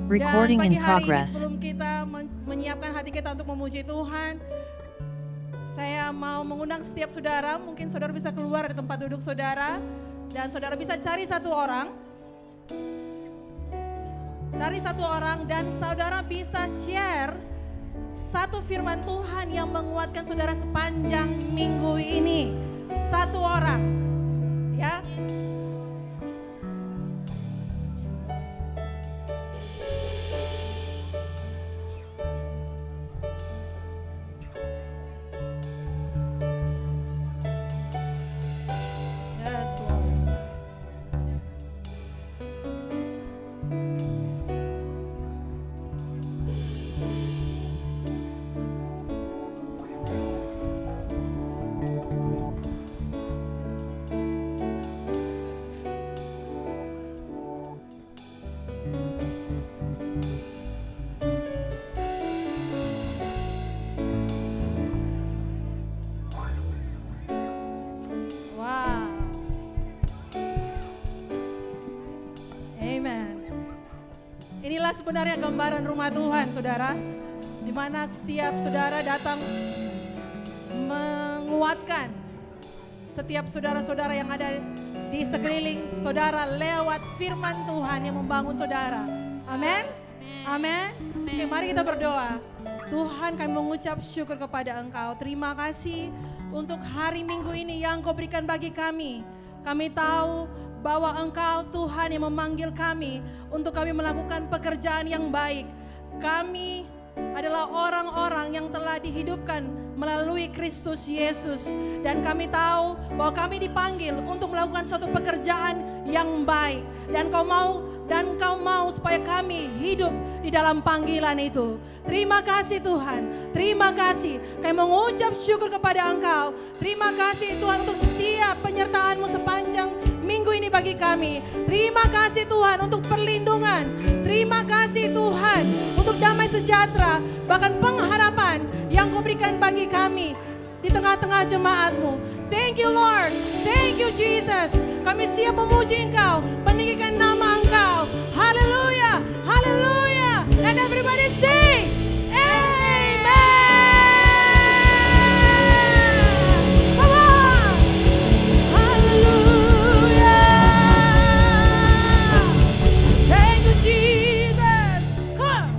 Recording pagi in hari ini progress. sebelum kita menyiapkan hati kita untuk memuji Tuhan, saya mau mengundang setiap saudara, mungkin saudara bisa keluar dari tempat duduk saudara, dan saudara bisa cari satu orang dan saudara bisa share satu firman Tuhan yang menguatkan saudara sepanjang minggu ini. Satu orang, ya. Yes, Lord. Wow. Amen. Inilah sebenarnya gambaran rumah Tuhan, saudara. Di mana setiap saudara datang menguatkan setiap saudara-saudara yang ada di sekeliling saudara lewat firman Tuhan yang membangun saudara. Amin. Amin. Oke, mari kita berdoa. Tuhan, kami mengucap syukur kepada Engkau. Terima kasih untuk hari Minggu ini yang Kau berikan bagi kami. Kami tahu bahwa Engkau Tuhan yang memanggil kami untuk kami melakukan pekerjaan yang baik. Kami adalah orang-orang yang telah dihidupkan melalui Kristus Yesus, dan kami tahu bahwa kami dipanggil untuk melakukan suatu pekerjaan yang baik, dan Kau mau supaya kami hidup di dalam panggilan itu. Terima kasih Tuhan, terima kasih. Kami mengucap syukur kepada Engkau. Terima kasih Tuhan untuk setiap penyertaan-Mu sepanjang minggu ini bagi kami. Terima kasih Tuhan untuk perlindungan. Terima kasih Tuhan untuk damai sejahtera, bahkan pengharapan yang Kau berikan bagi kami di tengah-tengah jemaat-Mu. Thank you Lord, thank you Jesus. Kami siap memuji Engkau, meninggikan nama Engkau. Haleluya, haleluya. And everybody sing, Amen. Come on. Haleluya. Thank you Jesus. Come on.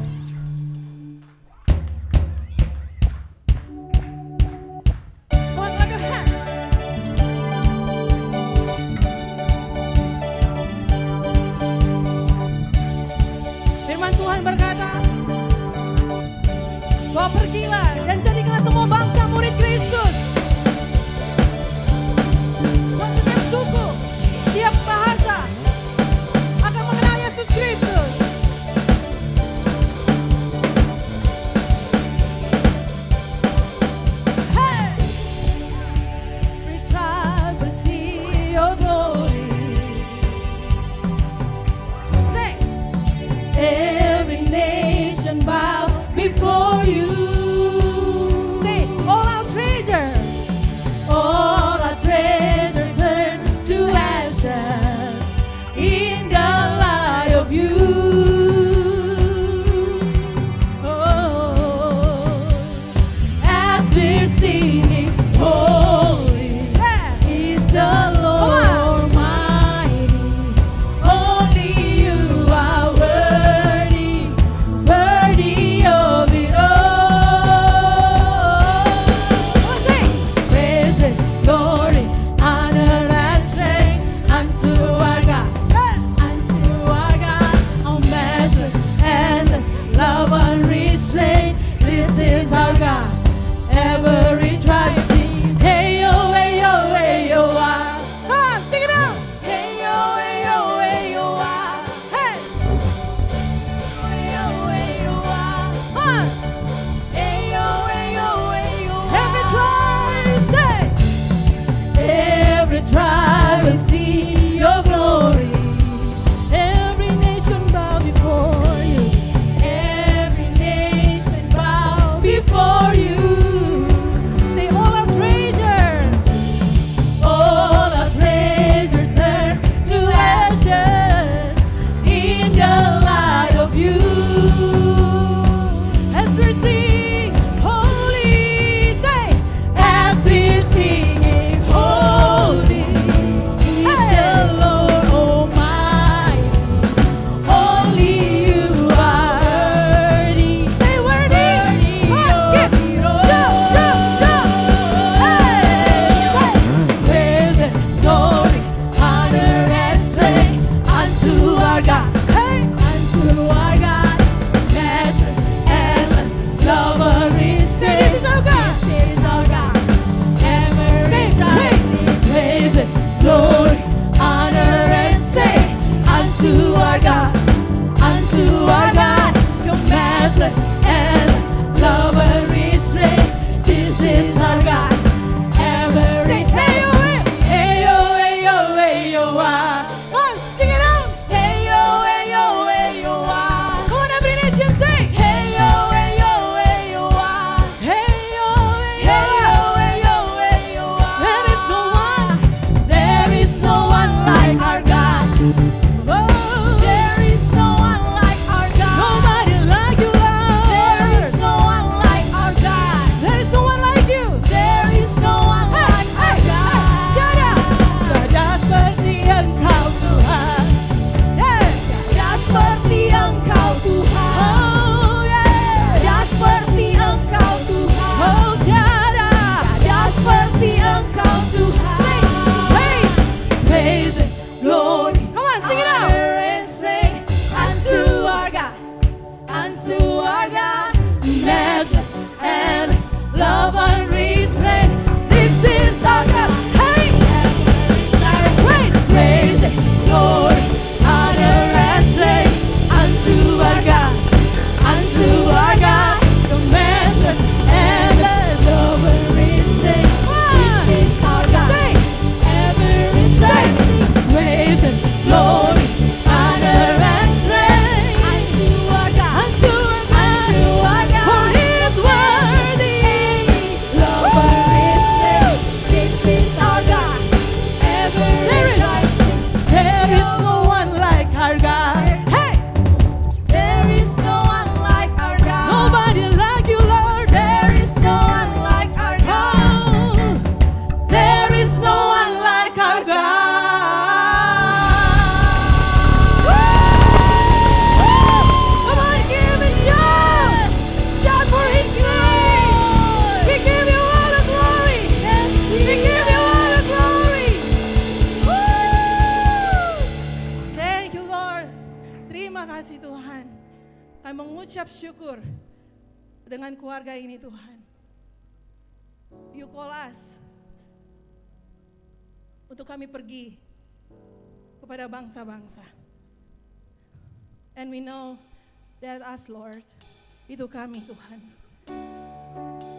Come on, clap your hands. Firman Tuhan berkata, bahwa pergilah dan jadikanlah semua bangsa murid Kristus. Dan setiap suku, setiap bahasa akan mengenal Yesus Kristus. Hey! We try to see your glory. Say, every nation bow before you. Say, all our treasure turn to ashes in the light of you. Oh, as we're singing, holy is the Lord mighty. Only you are worthy of it all. Kami mengucap syukur dengan keluarga ini Tuhan. You call us untuk kami pergi kepada bangsa-bangsa. And we know that us Lord, itu kami Tuhan.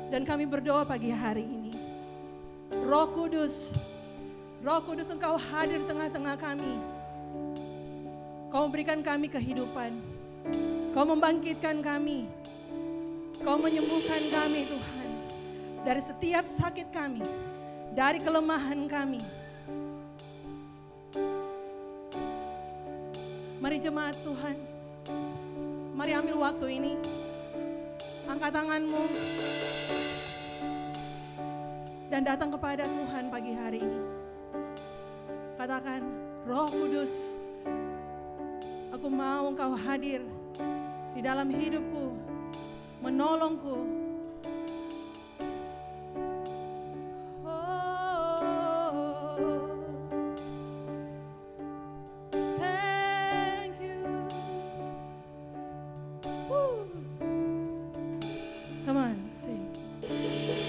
Dan kami berdoa pagi hari ini. Roh Kudus Engkau hadir di tengah-tengah kami. Kau memberikan kami kehidupan. Kau membangkitkan kami. Kau menyembuhkan kami Tuhan. Dari setiap sakit kami. Dari kelemahan kami. Mari jemaat Tuhan. Mari ambil waktu ini. Angkat tanganmu. Dan datang kepada Tuhan pagi hari ini. Katakan, Roh Kudus, aku mau Engkau hadir di dalam hidupku, menolongku. Yes.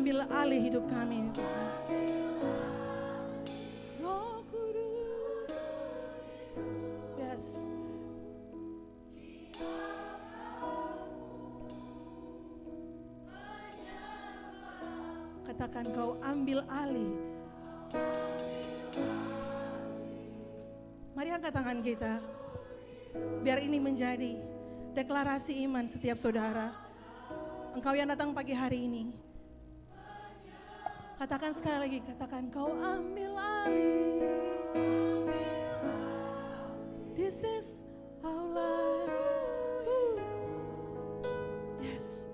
ambil alih hidup kami. Roh Kudus. Yes. Katakan kau ambil alih. Mari angkat tangan kita. Biar ini menjadi deklarasi iman setiap saudara. Engkau yang datang pagi hari ini. Katakan sekali lagi, katakan kau ambil alih. This is our life. Yes.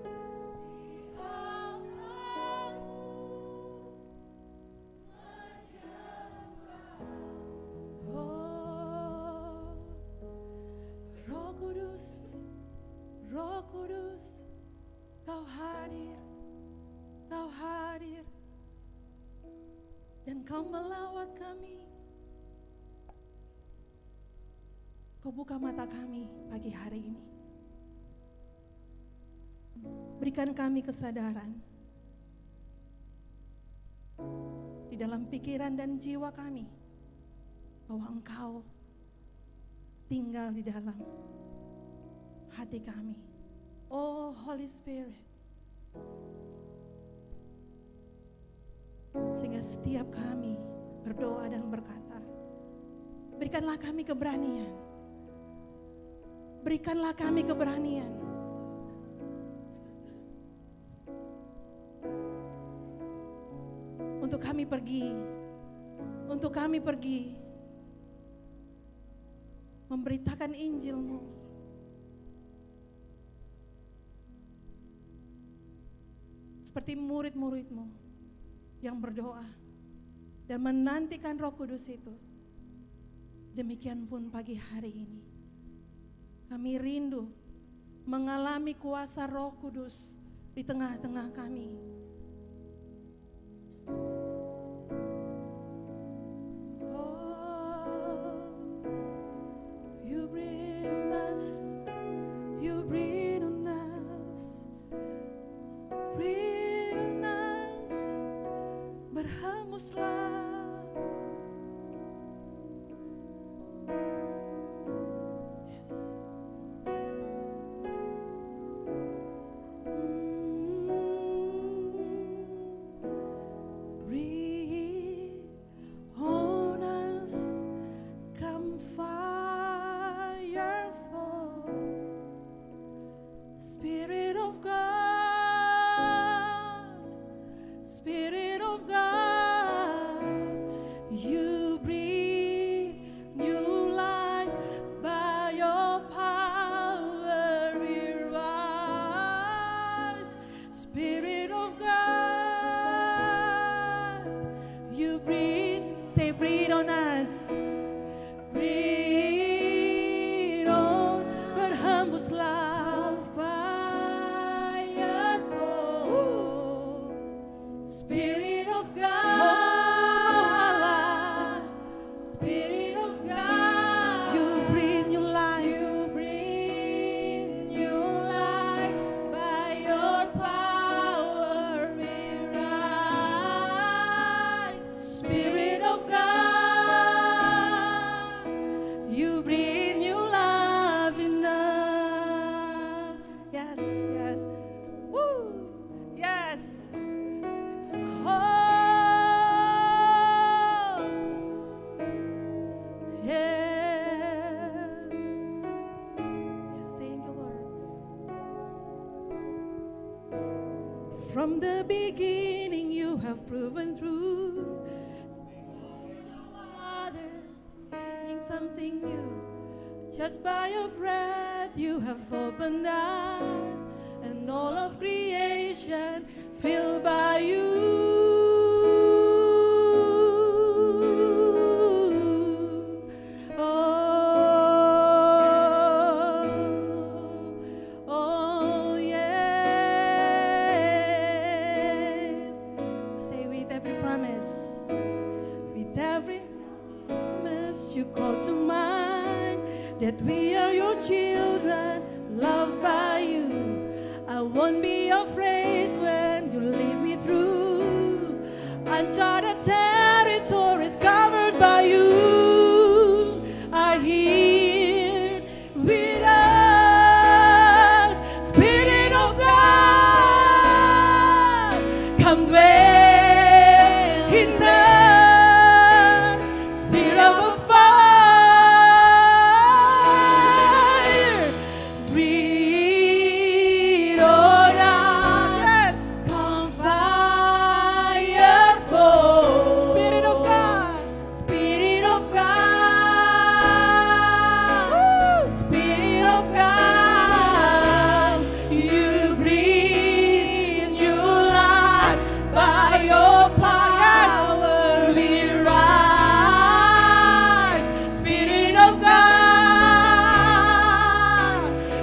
Roh Kudus, Kau hadir, Kau hadir, dan Kau melawat kami. Kau buka mata kami pagi hari ini. Berikan kami kesadaran di dalam pikiran dan jiwa kami bahwa Engkau tinggal di dalam hati kami. Oh Holy Spirit. Sehingga setiap kami berdoa dan berkata, berikanlah kami keberanian. Berikanlah kami keberanian. Untuk kami pergi. Untuk kami pergi. Memberitakan Injil-Mu. Seperti murid-murid-Mu yang berdoa dan menantikan Roh Kudus itu. Demikian pun pagi hari ini kami rindu mengalami kuasa Roh Kudus di tengah-tengah kami. Oh, you breathe on us, you breathe on us, breathe. Berhembuslah. Yes. Breathe on us, come fire fall, Spirit of God, Spirit of God. Breathe on us, breathe on, berhembuslah fire fall, Spirit of God, Spirit of God, you breathe new life, you breathe new life, by your power we rise, Spirit of God. From the beginning you have proven true. Others doing something new. Just by your breath you have opened eyes, and all of creation filled by you. That we are your children, loved by you. I won't be afraid when you lead me through. uncharted territories covered by you are here with us. Spirit of God, come dwell in us. Spirit of fire, breathe on us. Come fire fall. Spirit of God, Spirit of God, Spirit of God, you breathe new life by your power we rise. Spirit of God,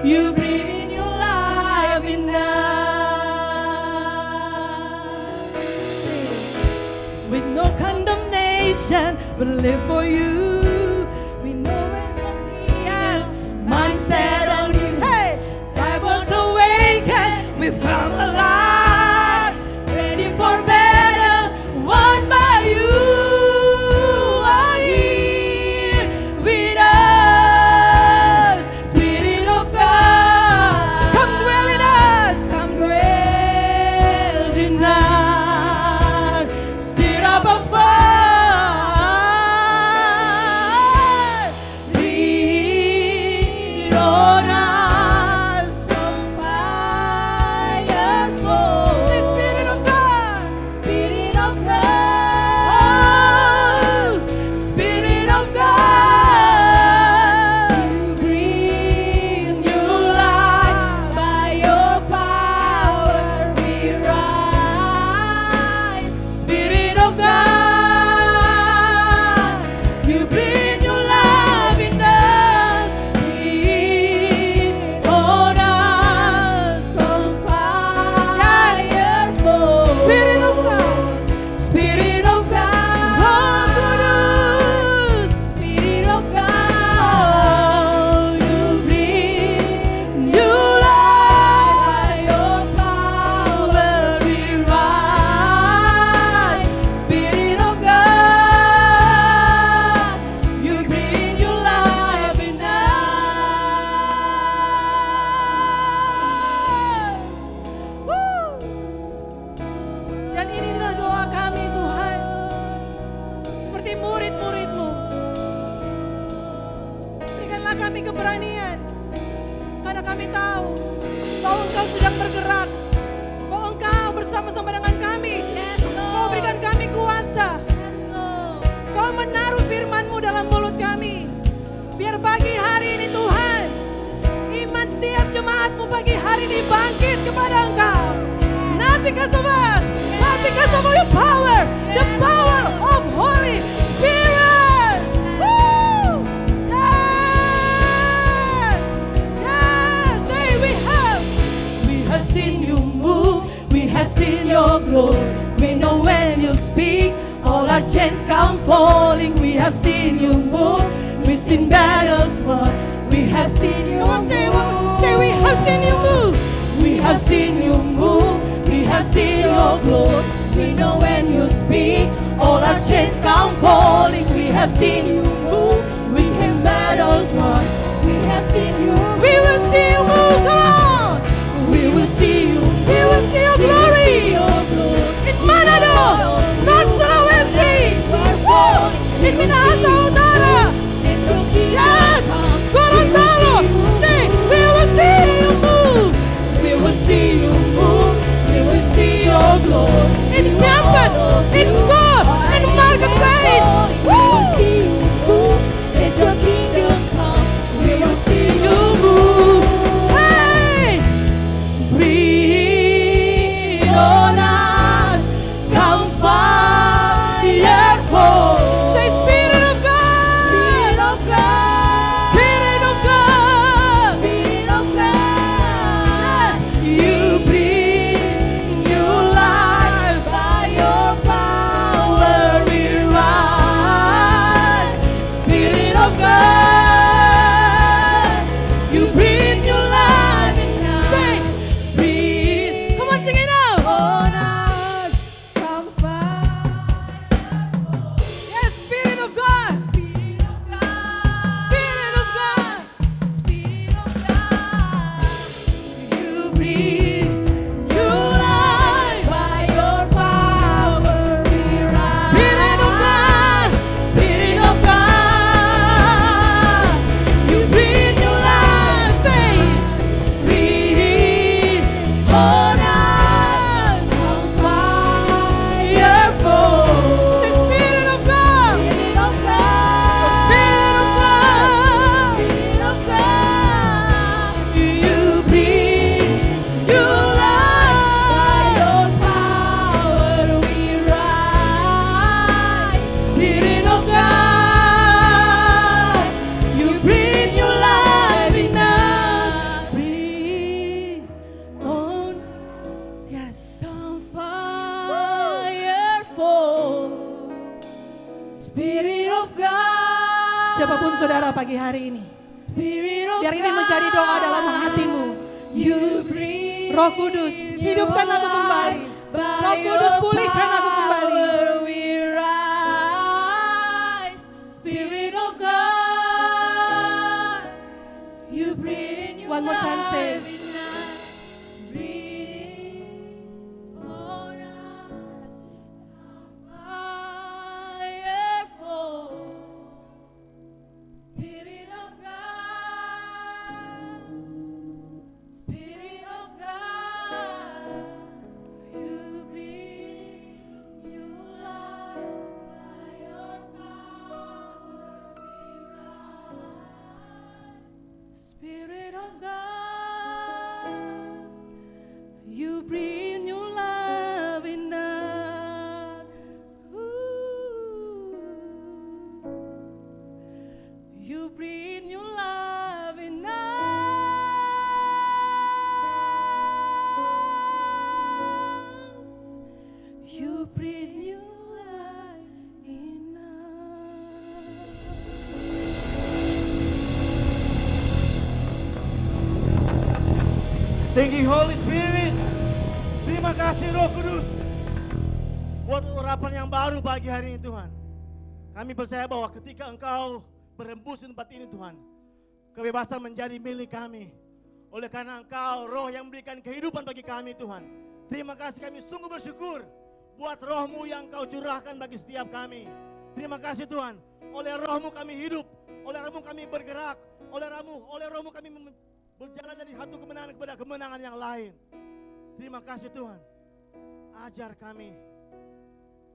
you breathe new life in us. With no condemnation, but live for you. We know when we are mindset on you. Hey, Bibles awakened, we've come alive, ready for battles won by you. Are here with us. Spirit of God, come dwell in us. Come dwell in us. Stir up a fire. Breathe on us. Some fire fall. Say, Spirit of God, Spirit of God, Spirit of God, you breathe new life by your power we rise. Spirit of God, you breathe new life in us. Breathe on us. Some fire fall. Spirit of God, Spirit of God, walk on us. Spirit of God, you breathe new life by your power we rise. Spirit of God, you breathe new life in us. Woo! Dan inilah doa kami Tuhan, seperti murid-murid-Mu. Berikanlah kami keberanian, karena kami tahu bahwa Engkau sedang bergerak, bahwa Engkau bersama-sama dengan kami. Kau berikan kami kuasa. Kau menaruh firman-Mu dalam mulut kami. Biar pagi hari ini Tuhan, iman setiap jemaat-Mu pagi hari ini bangkit kepada Engkau. Not because of us, but because of your power, the power of Holy Spirit. Woo! Yes! Yes! Say we have seen you move, we have seen your glory. We know when you speak, all our chains come falling. We have seen you move, we've seen battles won. We have seen you move. Say we have seen you move. We have seen you move, we have seen your glory. We know when you speak, all our chains come falling. We have seen you move, we seen battles won. We have seen you, we will see you move. Come on, we will see you, we will see your glory. In Manado, North Sulawesi, in Minahasa Utara, yes, Gorontalo. Say, we will see you move, we will see you move, we will see your glory. In campus, in school, in marketplace, we will see you move. It's your kingdom come. We will see you move. Biar ini menjadi doa dalam hatimu. Roh Kudus, hidupkan aku kembali. Roh Kudus, pulihkan aku kembali. Spirit of God, you breathe. One more time, say. Spirit of God, you breathe new love in us. You breathe new love in us. You breathe new life in us. Thank you Holy Spirit. Terima kasih Roh Kudus buat urapan yang baru pagi hari ini Tuhan. Kami percaya bahwa ketika Engkau berembus di tempat ini Tuhan, kebebasan menjadi milik kami. Oleh karena Engkau Roh yang memberikan kehidupan bagi kami Tuhan. Terima kasih, kami sungguh bersyukur buat Roh-Mu yang Kau curahkan bagi setiap kami. Terima kasih Tuhan, oleh Roh-Mu kami hidup, oleh Roh-Mu kami bergerak, oleh Roh-Mu kami berjalan dari satu kemenangan kepada kemenangan yang lain. Terima kasih Tuhan. Ajar kami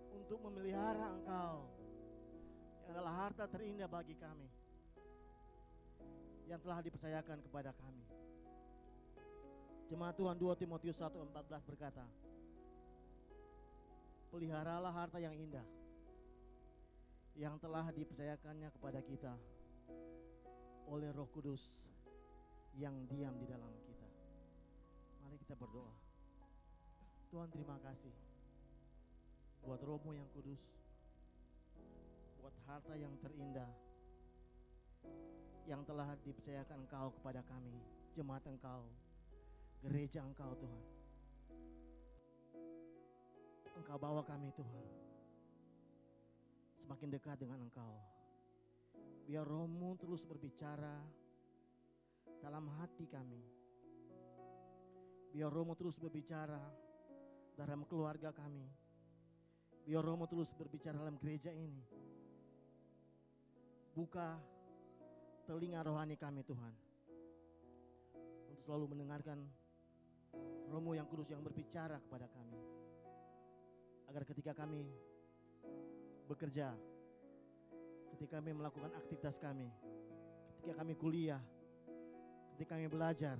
untuk memelihara Engkau yang adalah harta terindah bagi kami, yang telah dipercayakan kepada kami. Jemaat Tuhan, 2 Timotius 1:14 berkata, peliharalah harta yang indah yang telah dipercayakannya kepada kita oleh Roh Kudus yang diam di dalam kita. Mari kita berdoa. Tuhan, terima kasih buat Roh-Mu yang kudus, buat harta yang terindah yang telah dipercayakan Engkau kepada kami, jemaat Engkau, gereja Engkau Tuhan. Engkau bawa kami Tuhan semakin dekat dengan Engkau. Biar Roh-Mu terus berbicara dalam hati kami. Biar Roh-Mu terus berbicara dalam keluarga kami. Biar Roh-Mu terus berbicara dalam gereja ini. Buka telinga rohani kami Tuhan, untuk selalu mendengarkan Roh-Mu yang kudus yang berbicara kepada kami. Agar ketika kami bekerja, ketika kami melakukan aktivitas kami, ketika kami kuliah, ketika kami belajar,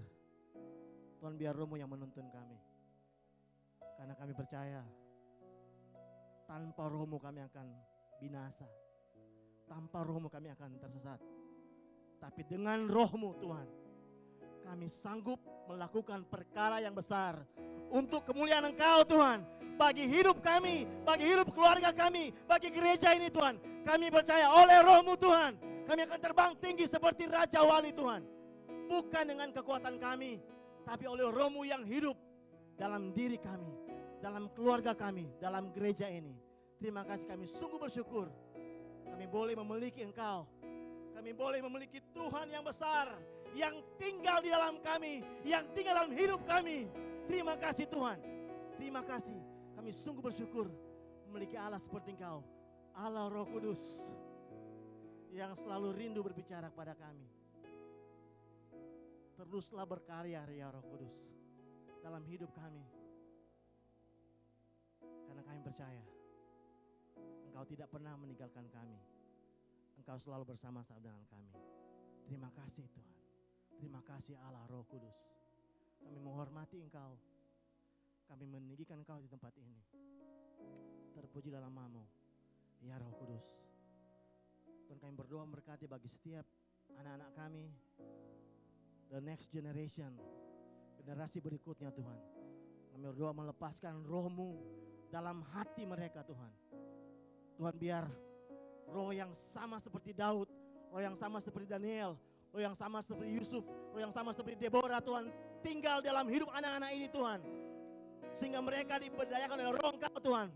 Tuhan biar Roh-Mu yang menuntun kami. Karena kami percaya tanpa Roh-Mu kami akan binasa. Tanpa Roh-Mu kami akan tersesat. Tapi dengan Roh-Mu Tuhan, kami sanggup melakukan perkara yang besar untuk kemuliaan Engkau Tuhan. Bagi hidup kami, bagi hidup keluarga kami, bagi gereja ini Tuhan. Kami percaya oleh Roh-Mu Tuhan, kami akan terbang tinggi seperti Raja Wali Tuhan. Bukan dengan kekuatan kami, tapi oleh Roh-Mu yang hidup dalam diri kami, dalam keluarga kami, dalam gereja ini. Terima kasih, kami sungguh bersyukur. Kami boleh memiliki Engkau. Kami boleh memiliki Tuhan yang besar, yang tinggal di dalam kami, yang tinggal dalam hidup kami. Terima kasih Tuhan. Terima kasih. Kami sungguh bersyukur memiliki Allah seperti Engkau. Allah Roh Kudus yang selalu rindu berbicara kepada kami. Teruslah berkarya ya Roh Kudus dalam hidup kami. Karena kami percaya Engkau tidak pernah meninggalkan kami. Engkau selalu bersama-sama dengan kami. Terima kasih Tuhan. Terima kasih Allah Roh Kudus. Kami menghormati Engkau. Kami meninggikan Engkau di tempat ini. Terpuji dalam nama-Mu ya Roh Kudus. Tuhan, kami berdoa memberkati bagi setiap anak-anak kami, the next generation, generasi berikutnya Tuhan. Kami berdoa melepaskan Roh-Mu dalam hati mereka Tuhan. Tuhan, biar roh yang sama seperti Daud, roh yang sama seperti Daniel, Roh yang sama seperti Yusuf, roh yang sama seperti Deborah Tuhan, tinggal dalam hidup anak-anak ini Tuhan. Sehingga mereka diberdayakan oleh Roh Engkau Tuhan.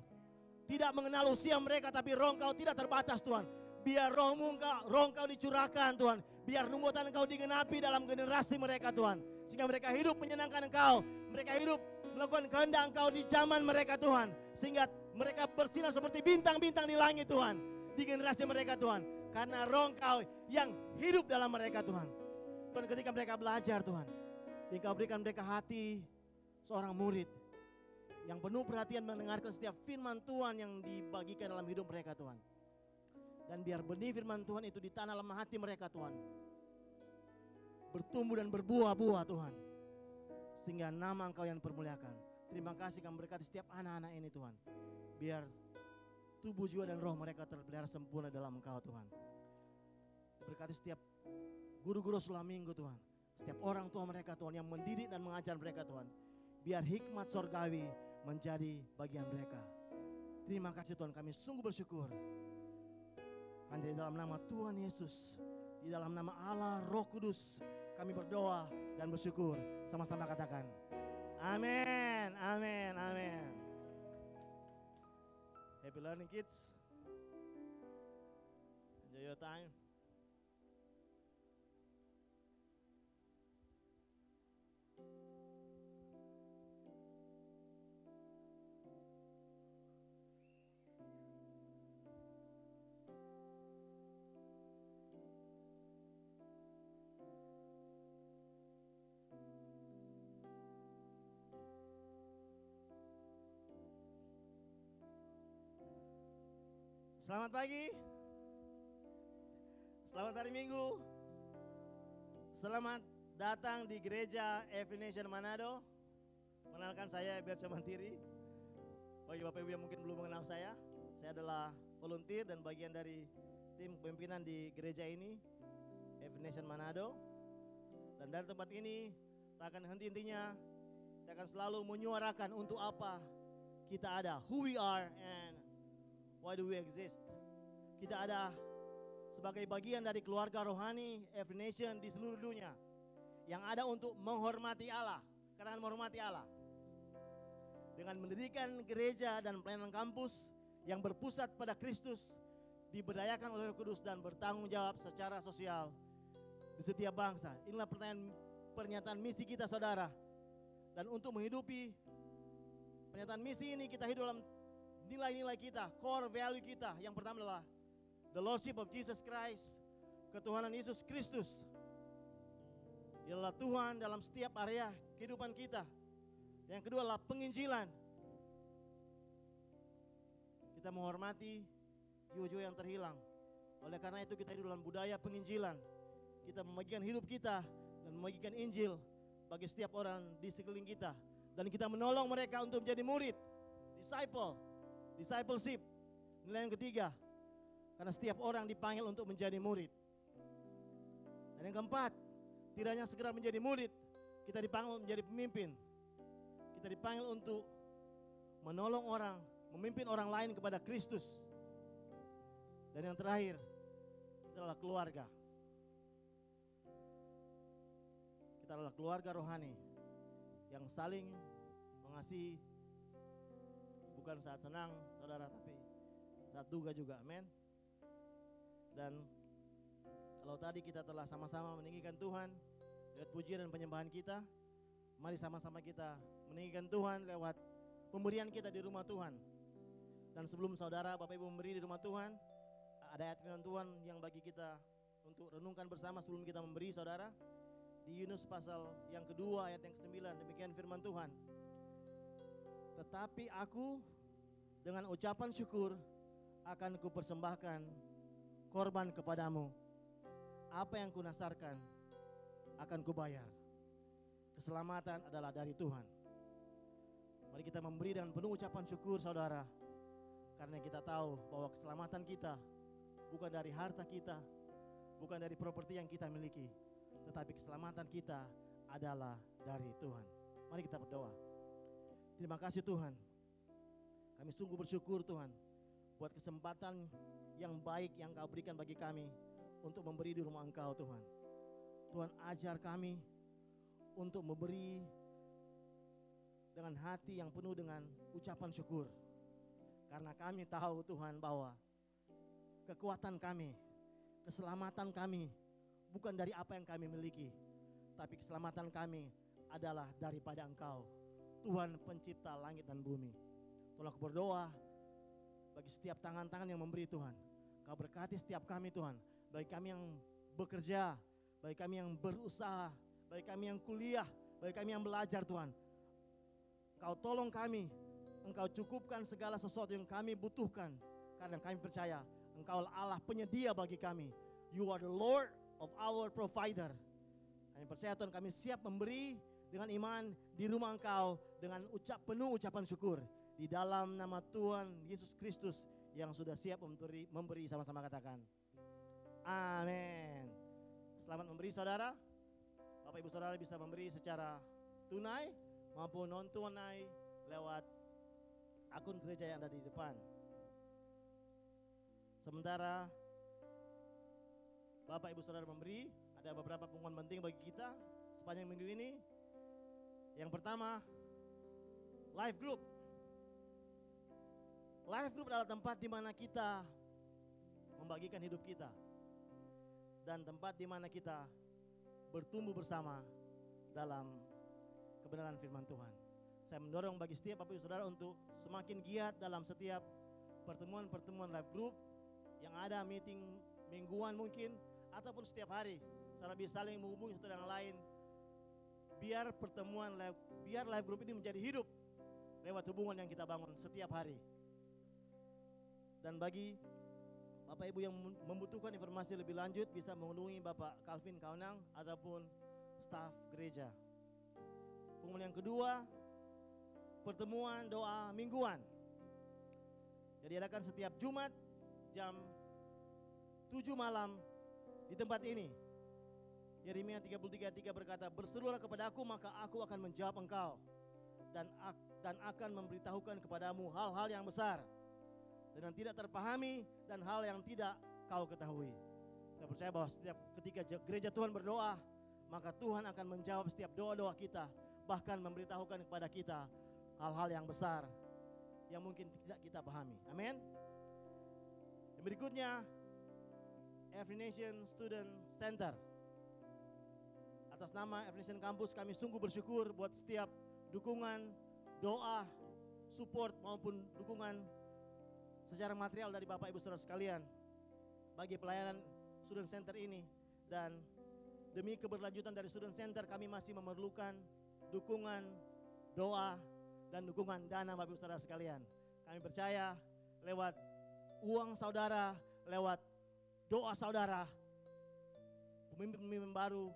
Tidak mengenal usia mereka, tapi Roh Engkau tidak terbatas Tuhan. Biar Roh Engkau dicurahkan Tuhan. Biar nubuatan Engkau digenapi dalam generasi mereka Tuhan. Sehingga mereka hidup menyenangkan Engkau. Mereka hidup melakukan kehendak Engkau di zaman mereka Tuhan. Sehingga mereka bersinar seperti bintang-bintang di langit Tuhan. Di generasi mereka Tuhan. Karena Roh Engkau yang hidup dalam mereka Tuhan. Tuhan, ketika mereka belajar Tuhan, Engkau berikan mereka hati seorang murid yang penuh perhatian mendengarkan setiap firman Tuhan yang dibagikan dalam hidup mereka Tuhan. Dan biar benih firman Tuhan itu ditanam dalam hati mereka Tuhan, bertumbuh dan berbuah-buah Tuhan, sehingga nama Engkau yang dipermuliakan. Terima kasih Kami berkati setiap anak-anak ini Tuhan. Biar tubuh, jiwa, dan roh mereka terpelihara sempurna dalam Engkau Tuhan. Berkati setiap guru-guru selama minggu Tuhan. Setiap orang tua mereka Tuhan yang mendidik dan mengajar mereka Tuhan. Biar hikmat sorgawi menjadi bagian mereka. Terima kasih Tuhan, kami sungguh bersyukur. Hanya di dalam nama Tuhan Yesus, di dalam nama Allah Roh Kudus, kami berdoa dan bersyukur. Sama-sama katakan, amin, amin, amin. Happy learning kids. Enjoy your time. Selamat pagi. Selamat hari Minggu. Selamat datang di gereja Every Nation Manado. Kenalkan, saya Berca Mantiri. Bagi Bapak Ibu yang mungkin belum mengenal saya adalah volunteer dan bagian dari tim pimpinan di gereja ini, Every Nation Manado. Dan dari tempat ini tak akan henti-hentinya, kita akan selalu menyuarakan untuk apa kita ada, who we are and why do we exist. Kita ada sebagai bagian dari keluarga rohani Every Nation di seluruh dunia yang ada untuk menghormati Allah. Katakan menghormati Allah. Dengan mendirikan gereja dan pelayanan kampus yang berpusat pada Kristus, diberdayakan oleh Roh Kudus dan bertanggung jawab secara sosial di setiap bangsa. Inilah pernyataan misi kita saudara. Dan untuk menghidupi pernyataan misi ini, kita hidup dalam nilai-nilai kita, core value kita. Yang pertama adalah the Lordship of Jesus Christ, ketuhanan Yesus Kristus. Dia adalah Tuhan dalam setiap area kehidupan kita. Yang kedua adalah penginjilan. Kita menghormati jiwa-jiwa yang terhilang. Oleh karena itu kita hidup dalam budaya penginjilan. Kita membagikan hidup kita dan membagikan Injil bagi setiap orang di sekeliling kita. Dan kita menolong mereka untuk menjadi murid, discipleship. Nilai yang ketiga, karena setiap orang dipanggil untuk menjadi murid. Dan yang keempat, tidak hanya sekedar menjadi murid, kita dipanggil menjadi pemimpin. Kita dipanggil untuk menolong orang, memimpin orang lain kepada Kristus. Dan yang terakhir, kita adalah keluarga. Kita adalah keluarga rohani yang saling mengasihi, bukan saat senang saudara, tapi saat duka juga, amin. Dan kalau tadi kita telah sama-sama meninggikan Tuhan lewat pujian dan penyembahan kita, mari sama-sama kita meninggikan Tuhan lewat pemberian kita di rumah Tuhan. Dan sebelum saudara Bapak Ibu memberi di rumah Tuhan, ada ayat firman Tuhan yang bagi kita untuk renungkan bersama sebelum kita memberi saudara. Di Yunus pasal yang kedua ayat yang ke-9, demikian firman Tuhan. Tetapi aku dengan ucapan syukur akan kupersembahkan korban kepadamu. Apa yang kunasarkan akan kubayar. Keselamatan adalah dari Tuhan. Mari kita memberi dengan penuh ucapan syukur saudara. Karena kita tahu bahwa keselamatan kita bukan dari harta kita, bukan dari properti yang kita miliki, tetapi keselamatan kita adalah dari Tuhan. Mari kita berdoa. Terima kasih Tuhan. Kami sungguh bersyukur Tuhan buat kesempatan yang baik yang Kau berikan bagi kami untuk memberi di rumah Engkau Tuhan. Tuhan ajar kami untuk memberi dengan hati yang penuh dengan ucapan syukur. Karena kami tahu Tuhan bahwa kekuatan kami, keselamatan kami bukan dari apa yang kami miliki, tapi keselamatan kami adalah daripada Engkau, Tuhan pencipta langit dan bumi. Tolong aku berdoa bagi setiap tangan-tangan yang memberi Tuhan. Kau berkati setiap kami Tuhan, bagi kami yang bekerja, bagi kami yang berusaha, bagi kami yang kuliah, bagi kami yang belajar Tuhan. Kau tolong kami, Engkau cukupkan segala sesuatu yang kami butuhkan. Karena kami percaya Engkau Allah penyedia bagi kami. You are the Lord of our provider. Kami percaya Tuhan, kami siap memberi dengan iman di rumah Engkau dengan penuh ucapan syukur. Di dalam nama Tuhan Yesus Kristus yang sudah siap memberi, sama-sama katakan amin. Selamat memberi saudara. Bapak ibu saudara bisa memberi secara tunai maupun non tunai lewat akun gereja yang ada di depan. Sementara Bapak ibu saudara memberi, ada beberapa pengumuman penting bagi kita sepanjang minggu ini. Yang pertama, life group. Life group adalah tempat di mana kita membagikan hidup kita dan tempat di mana kita bertumbuh bersama dalam kebenaran firman Tuhan. Saya mendorong bagi setiap Bapak Ibu Saudara untuk semakin giat dalam setiap pertemuan-pertemuan life group yang ada, meeting mingguan mungkin ataupun setiap hari, secara bisa saling menghubungi satu dengan lain. Biar life group ini menjadi hidup lewat hubungan yang kita bangun setiap hari. Dan bagi Bapak Ibu yang membutuhkan informasi lebih lanjut bisa menghubungi Bapak Calvin Kaunang ataupun staf gereja. Pengumuman yang kedua, pertemuan doa mingguan. Jadi adakan setiap Jumat jam 7 malam di tempat ini. Yeremia 33:3 berkata, berserulah kepada aku maka aku akan menjawab engkau dan akan memberitahukan kepadamu hal-hal yang besar dan yang tidak terpahami dan hal yang tidak kau ketahui. Kita percaya bahwa ketika gereja Tuhan berdoa, maka Tuhan akan menjawab setiap doa-doa kita, bahkan memberitahukan kepada kita hal-hal yang besar yang mungkin tidak kita pahami. Amin. Yang berikutnya, Every Nation Student Center. Atas nama Every Nation Campus kami sungguh bersyukur buat setiap dukungan, doa, support maupun dukungan secara material dari Bapak Ibu Saudara sekalian bagi pelayanan Student Center ini. Dan demi keberlanjutan dari Student Center kami masih memerlukan dukungan, doa, dan dukungan dana Bapak Ibu Saudara sekalian. Kami percaya lewat uang saudara, lewat doa saudara, pemimpin-pemimpin baru,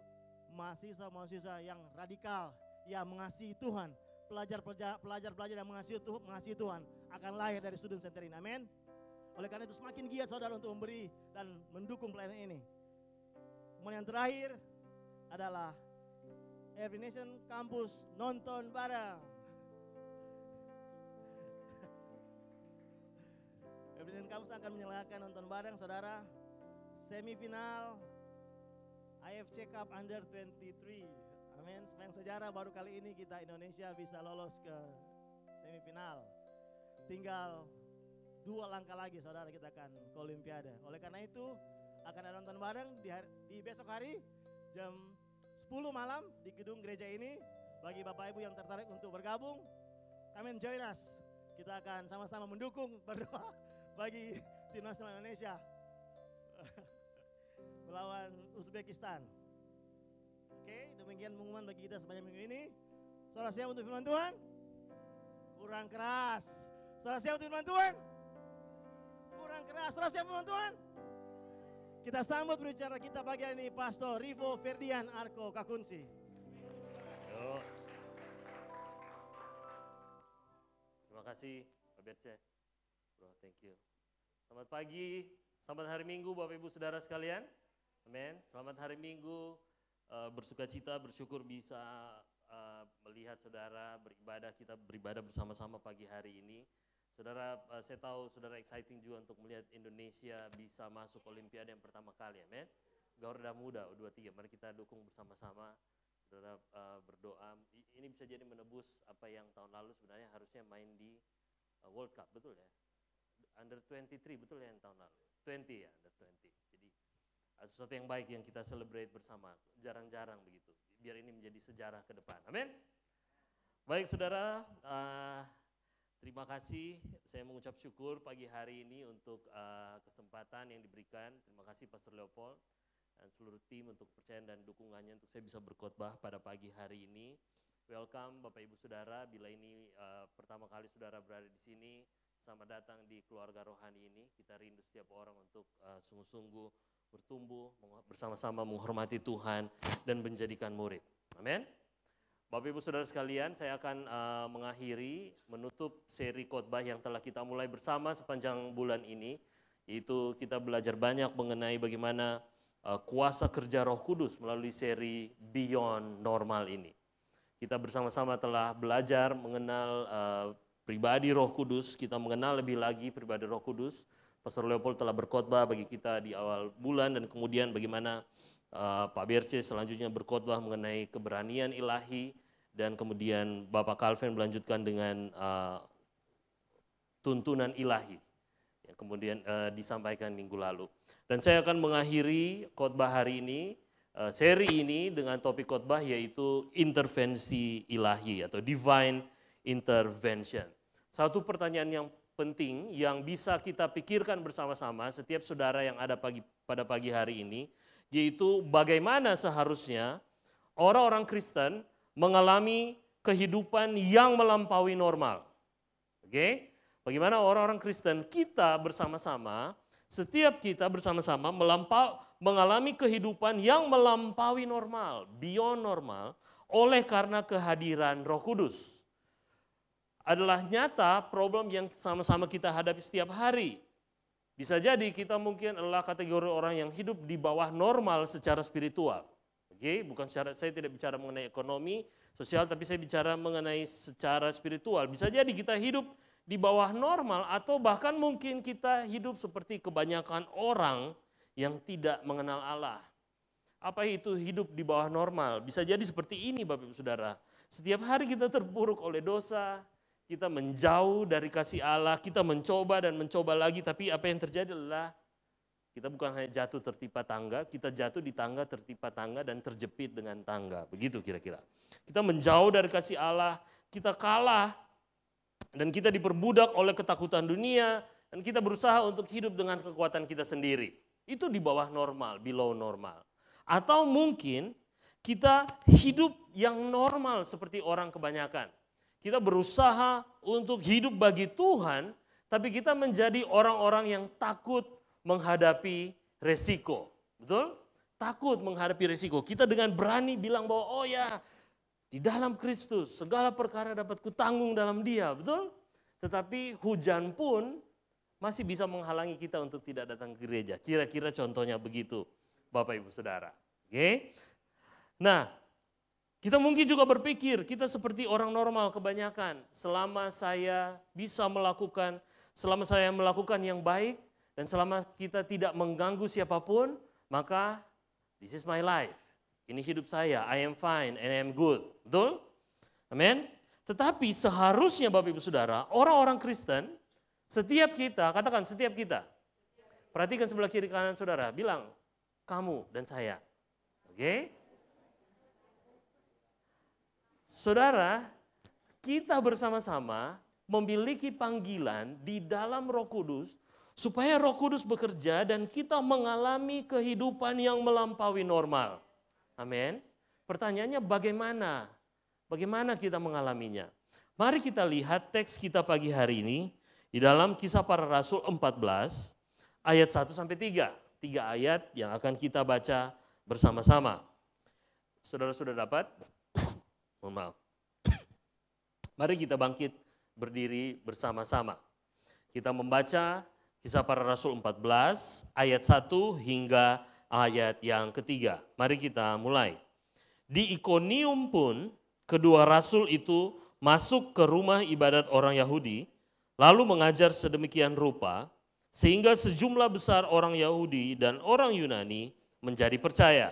mahasiswa-mahasiswa yang radikal, yang mengasihi Tuhan, pelajar-pelajar yang mengasihi Tuhan akan lahir dari Student Center ini. Amin. Oleh karena itu semakin giat saudara untuk memberi dan mendukung pelayanan ini. Kemudian yang terakhir adalah Every Nation Campus nonton bareng. Every Nation Campus akan menyelenggarakan nonton bareng saudara semifinal AFC Cup Under 23. Amin. Sepanjang sejarah baru kali ini kita Indonesia bisa lolos ke semifinal. Tinggal 2 langkah lagi saudara kita akan ke Olimpiade. Oleh karena itu akan ada nonton bareng di besok hari jam 10 malam di gedung gereja ini. Bagi Bapak Ibu yang tertarik untuk bergabung, come and join us. Kita akan sama-sama mendukung, berdoa bagi tim nasional Indonesia melawan Uzbekistan. Oke, demikian pengumuman bagi kita sepanjang minggu ini. Saudara siap untuk firman Tuhan? Kurang keras. Saudara siap untuk firman Tuhan? Kurang keras. Saudara siap firman Tuhan? Kita sambut berbicara kita pagi ini Pastor Rivo Ferdian Arko Kakunsi. Yo. Terima kasih Pak Berce. Bro, thank you. Selamat pagi, selamat hari Minggu Bapak Ibu Saudara sekalian. Amin. Selamat hari Minggu. Bersuka cita, bersyukur bisa melihat saudara beribadah, kita beribadah bersama-sama pagi hari ini. Saudara, saya tahu saudara exciting juga untuk melihat Indonesia bisa masuk Olimpiade yang pertama kali, amin. Garuda Muda U23. Mari kita dukung bersama-sama. Saudara berdoa. Ini bisa jadi menebus apa yang tahun lalu sebenarnya harusnya main di World Cup, betul ya? Under 23, betul ya yang tahun lalu? 20 ya, Under 20. Jadi sesuatu yang baik yang kita celebrate bersama. Jarang-jarang begitu. Biar ini menjadi sejarah ke depan. Amin. Baik saudara, terima kasih. Saya mengucap syukur pagi hari ini untuk kesempatan yang diberikan. Terima kasih Pastor Leopold dan seluruh tim untuk kepercayaan dan dukungannya untuk saya bisa berkhotbah pada pagi hari ini. Welcome Bapak Ibu Saudara, bila ini pertama kali saudara berada di sini, selamat datang di keluarga rohani ini. Kita rindu setiap orang untuk sungguh-sungguh bertumbuh, bersama-sama menghormati Tuhan dan menjadikan murid. Amin. Bapak Ibu Saudara sekalian, saya akan mengakhiri, menutup seri khotbah yang telah kita mulai bersama sepanjang bulan ini, yaitu kita belajar banyak mengenai bagaimana kuasa kerja Roh Kudus melalui seri Beyond Normal ini. Kita bersama-sama telah belajar mengenal pribadi Roh Kudus, kita mengenal lebih lagi pribadi Roh Kudus. Pastor Leopold telah berkhotbah bagi kita di awal bulan dan kemudian bagaimana Pak Berce selanjutnya berkhotbah mengenai keberanian ilahi dan kemudian Bapak Calvin melanjutkan dengan tuntunan ilahi yang kemudian disampaikan minggu lalu. Dan saya akan mengakhiri khotbah hari ini, seri ini dengan topik khotbah yaitu intervensi ilahi atau divine intervention. Satu pertanyaan yang penting yang bisa kita pikirkan bersama-sama setiap saudara yang ada pada pagi hari ini, yaitu bagaimana seharusnya orang-orang Kristen mengalami kehidupan yang melampaui normal. Oke? Bagaimana orang-orang Kristen kita bersama-sama, setiap kita bersama-sama mengalami kehidupan yang melampaui normal, beyond normal, oleh karena kehadiran Roh Kudus. Adalah nyata problem yang sama-sama kita hadapi setiap hari. Bisa jadi kita mungkin adalah kategori orang yang hidup di bawah normal secara spiritual. Oke, bukan secara, saya tidak bicara mengenai ekonomi, sosial, tapi saya bicara mengenai secara spiritual. Bisa jadi kita hidup di bawah normal atau bahkan mungkin kita hidup seperti kebanyakan orang yang tidak mengenal Allah. Apa itu hidup di bawah normal? Bisa jadi seperti ini Bapak Ibu Saudara. Setiap hari kita terpuruk oleh dosa, kita menjauh dari kasih Allah, kita mencoba dan mencoba lagi, tapi apa yang terjadi adalah kita bukan hanya jatuh tertimpa tangga, kita jatuh di tangga, tertimpa tangga, dan terjepit dengan tangga. Begitu kira-kira. Kita menjauh dari kasih Allah, kita kalah, dan kita diperbudak oleh ketakutan dunia, dan kita berusaha untuk hidup dengan kekuatan kita sendiri. Itu di bawah normal, below normal. Atau mungkin kita hidup yang normal seperti orang kebanyakan. Kita berusaha untuk hidup bagi Tuhan, tapi kita menjadi orang-orang yang takut menghadapi resiko. Betul? Takut menghadapi resiko. Kita dengan berani bilang bahwa oh ya, di dalam Kristus segala perkara dapat kutanggung dalam Dia. Betul? Tetapi hujan pun masih bisa menghalangi kita untuk tidak datang ke gereja. Kira-kira contohnya begitu Bapak Ibu Saudara. Oke? Nah, kita mungkin juga berpikir kita seperti orang normal kebanyakan. Selama saya bisa melakukan, selama saya melakukan yang baik, dan selama kita tidak mengganggu siapapun, maka this is my life. Ini hidup saya, I am fine and I am good. Betul? Amin? Tetapi seharusnya Bapak Ibu Saudara, orang-orang Kristen, setiap kita, katakan setiap kita. Perhatikan sebelah kiri kanan saudara, bilang kamu dan saya. Oke? Saudara, kita bersama-sama memiliki panggilan di dalam Roh Kudus supaya Roh Kudus bekerja dan kita mengalami kehidupan yang melampaui normal. Amin. Pertanyaannya bagaimana? Bagaimana kita mengalaminya? Mari kita lihat teks kita pagi hari ini di dalam Kisah Para Rasul 14 ayat 1 sampai 3. 3 ayat yang akan kita baca bersama-sama. Saudara sudah dapat? Mohon maaf. Mari kita bangkit berdiri bersama-sama. Kita membaca Kisah Para Rasul 14 ayat 1 hingga ayat yang ketiga. Mari kita mulai. Di Ikonium pun kedua rasul itu masuk ke rumah ibadat orang Yahudi, lalu mengajar sedemikian rupa, sehingga sejumlah besar orang Yahudi dan orang Yunani menjadi percaya.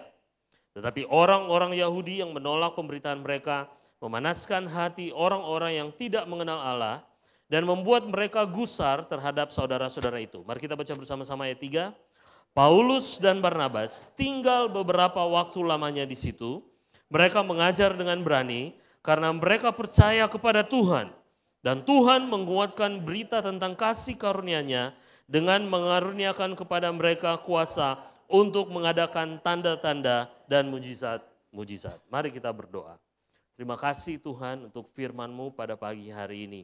Tetapi orang-orang Yahudi yang menolak pemberitaan mereka memanaskan hati orang-orang yang tidak mengenal Allah dan membuat mereka gusar terhadap saudara-saudara itu. Mari kita baca bersama-sama ayat 3. Paulus dan Barnabas tinggal beberapa waktu lamanya di situ. Mereka mengajar dengan berani karena mereka percaya kepada Tuhan. Dan Tuhan menguatkan berita tentang kasih karunia-Nya dengan mengaruniakan kepada mereka kuasa untuk mengadakan tanda-tanda dan mujizat-mujizat. Mari kita berdoa. Terima kasih Tuhan untuk firman-Mu pada pagi hari ini.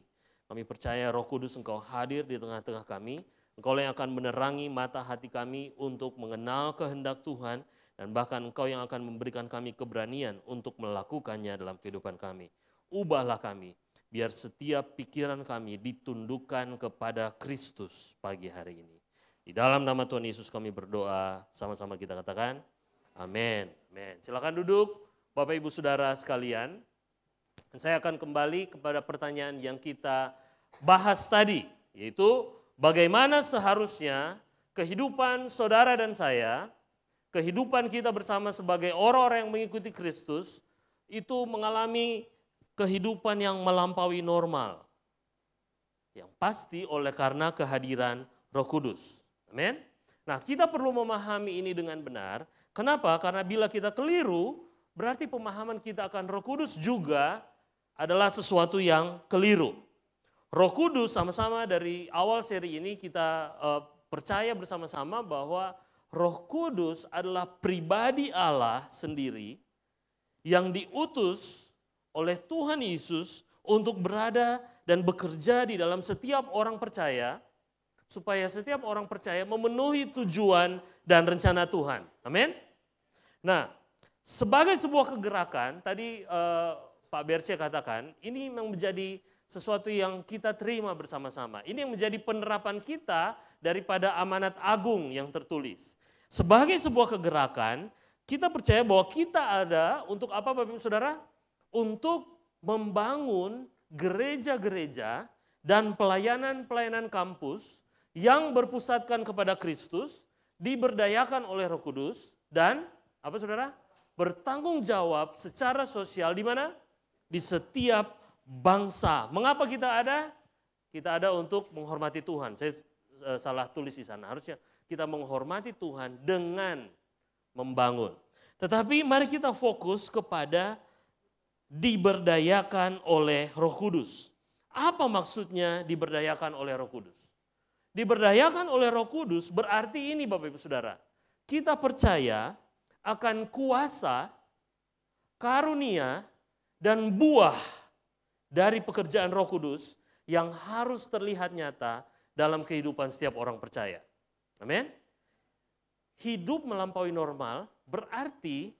Kami percaya Roh Kudus Engkau hadir di tengah-tengah kami. Engkau yang akan menerangi mata hati kami untuk mengenal kehendak Tuhan. Dan bahkan Engkau yang akan memberikan kami keberanian untuk melakukannya dalam kehidupan kami. Ubahlah kami, biar setiap pikiran kami ditundukkan kepada Kristus pagi hari ini. Di dalam nama Tuhan Yesus kami berdoa, sama-sama kita katakan, amin. Amin. Silakan duduk, Bapak Ibu Saudara sekalian. Saya akan kembali kepada pertanyaan yang kita bahas tadi, yaitu bagaimana seharusnya kehidupan saudara dan saya, kehidupan kita bersama sebagai orang-orang yang mengikuti Kristus, itu mengalami kehidupan yang melampaui normal. Yang pasti oleh karena kehadiran Roh Kudus. Amin. Nah, kita perlu memahami ini dengan benar. Kenapa? Karena bila kita keliru, berarti pemahaman kita akan Roh Kudus juga adalah sesuatu yang keliru. Roh Kudus sama-sama dari awal seri ini kita percaya bersama-sama bahwa Roh Kudus adalah pribadi Allah sendiri yang diutus oleh Tuhan Yesus untuk berada dan bekerja di dalam setiap orang percaya, supaya setiap orang percaya memenuhi tujuan dan rencana Tuhan. Amin. Nah, sebagai sebuah kegerakan, tadi Pak Berce katakan, ini memang menjadi sesuatu yang kita terima bersama-sama. Ini yang menjadi penerapan kita daripada amanat agung yang tertulis. Sebagai sebuah kegerakan, kita percaya bahwa kita ada untuk apa Bapak Ibu Saudara? Untuk membangun gereja-gereja dan pelayanan-pelayanan kampus yang berpusatkan kepada Kristus, diberdayakan oleh Roh Kudus, dan apa saudara? Bertanggung jawab secara sosial di mana? Di setiap bangsa. Mengapa kita ada? Kita ada untuk menghormati Tuhan. Saya salah tulis di sana. Harusnya kita menghormati Tuhan dengan membangun. Tetapi mari kita fokus kepada diberdayakan oleh Roh Kudus. Apa maksudnya diberdayakan oleh Roh Kudus? Diberdayakan oleh Roh Kudus berarti ini Bapak Ibu Saudara. Kita percaya akan kuasa, karunia, dan buah dari pekerjaan Roh Kudus yang harus terlihat nyata dalam kehidupan setiap orang percaya. Amin. Hidup melampaui normal berarti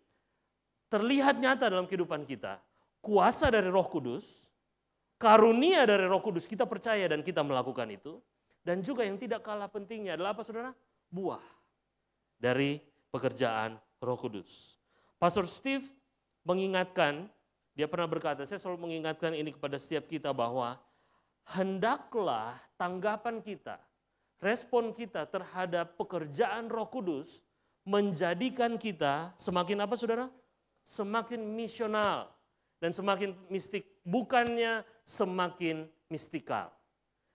terlihat nyata dalam kehidupan kita. Kuasa dari Roh Kudus, karunia dari Roh Kudus, kita percaya dan kita melakukan itu. Dan juga yang tidak kalah pentingnya adalah apa saudara? Buah dari pekerjaan Roh Kudus. Pastor Steve mengingatkan, dia pernah berkata, saya selalu mengingatkan ini kepada setiap kita bahwa hendaklah tanggapan kita, respon kita terhadap pekerjaan Roh Kudus menjadikan kita semakin apa saudara? Semakin misional dan semakin mistik, bukannya semakin mistikal.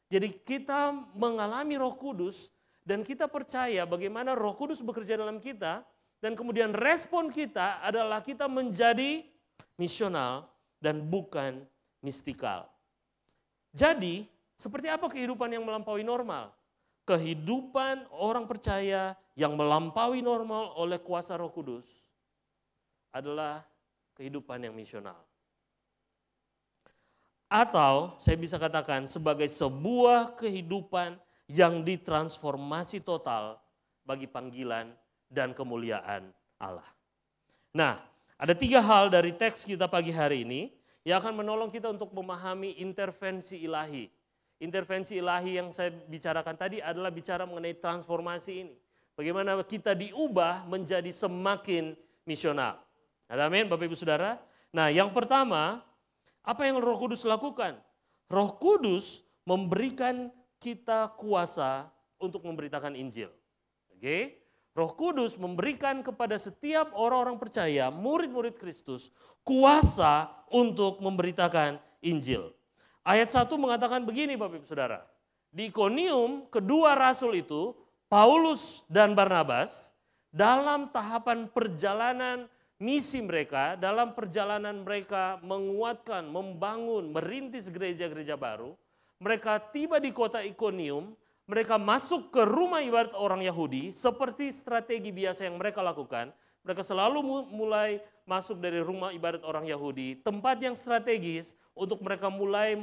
Jadi kita mengalami Roh Kudus dan kita percaya bagaimana Roh Kudus bekerja dalam kita dan kemudian respon kita adalah kita menjadi misional dan bukan mistikal. Jadi seperti apa kehidupan yang melampaui normal? Kehidupan orang percaya yang melampaui normal oleh kuasa Roh Kudus adalah kehidupan yang misional. Atau saya bisa katakan sebagai sebuah kehidupan yang ditransformasi total bagi panggilan dan kemuliaan Allah. Nah, ada 3 hal dari teks kita pagi hari ini yang akan menolong kita untuk memahami intervensi ilahi. Intervensi ilahi yang saya bicarakan tadi adalah bicara mengenai transformasi ini. Bagaimana kita diubah menjadi semakin misional. Ada amin Bapak Ibu Saudara? Nah, yang pertama, apa yang Roh Kudus lakukan? Roh Kudus memberikan kita kuasa untuk memberitakan Injil. Oke? Roh Kudus memberikan kepada setiap orang-orang percaya, murid-murid Kristus, kuasa untuk memberitakan Injil. Ayat 1 mengatakan begini Bapak Ibu Saudara. Di Ikonium, kedua rasul itu, Paulus dan Barnabas, dalam tahapan perjalanan misi mereka, dalam perjalanan mereka menguatkan, membangun, merintis gereja-gereja baru, mereka tiba di kota Ikonium, mereka masuk ke rumah ibadat orang Yahudi, seperti strategi biasa yang mereka lakukan. Mereka selalu mulai masuk dari rumah ibadat orang Yahudi, tempat yang strategis untuk mereka mulai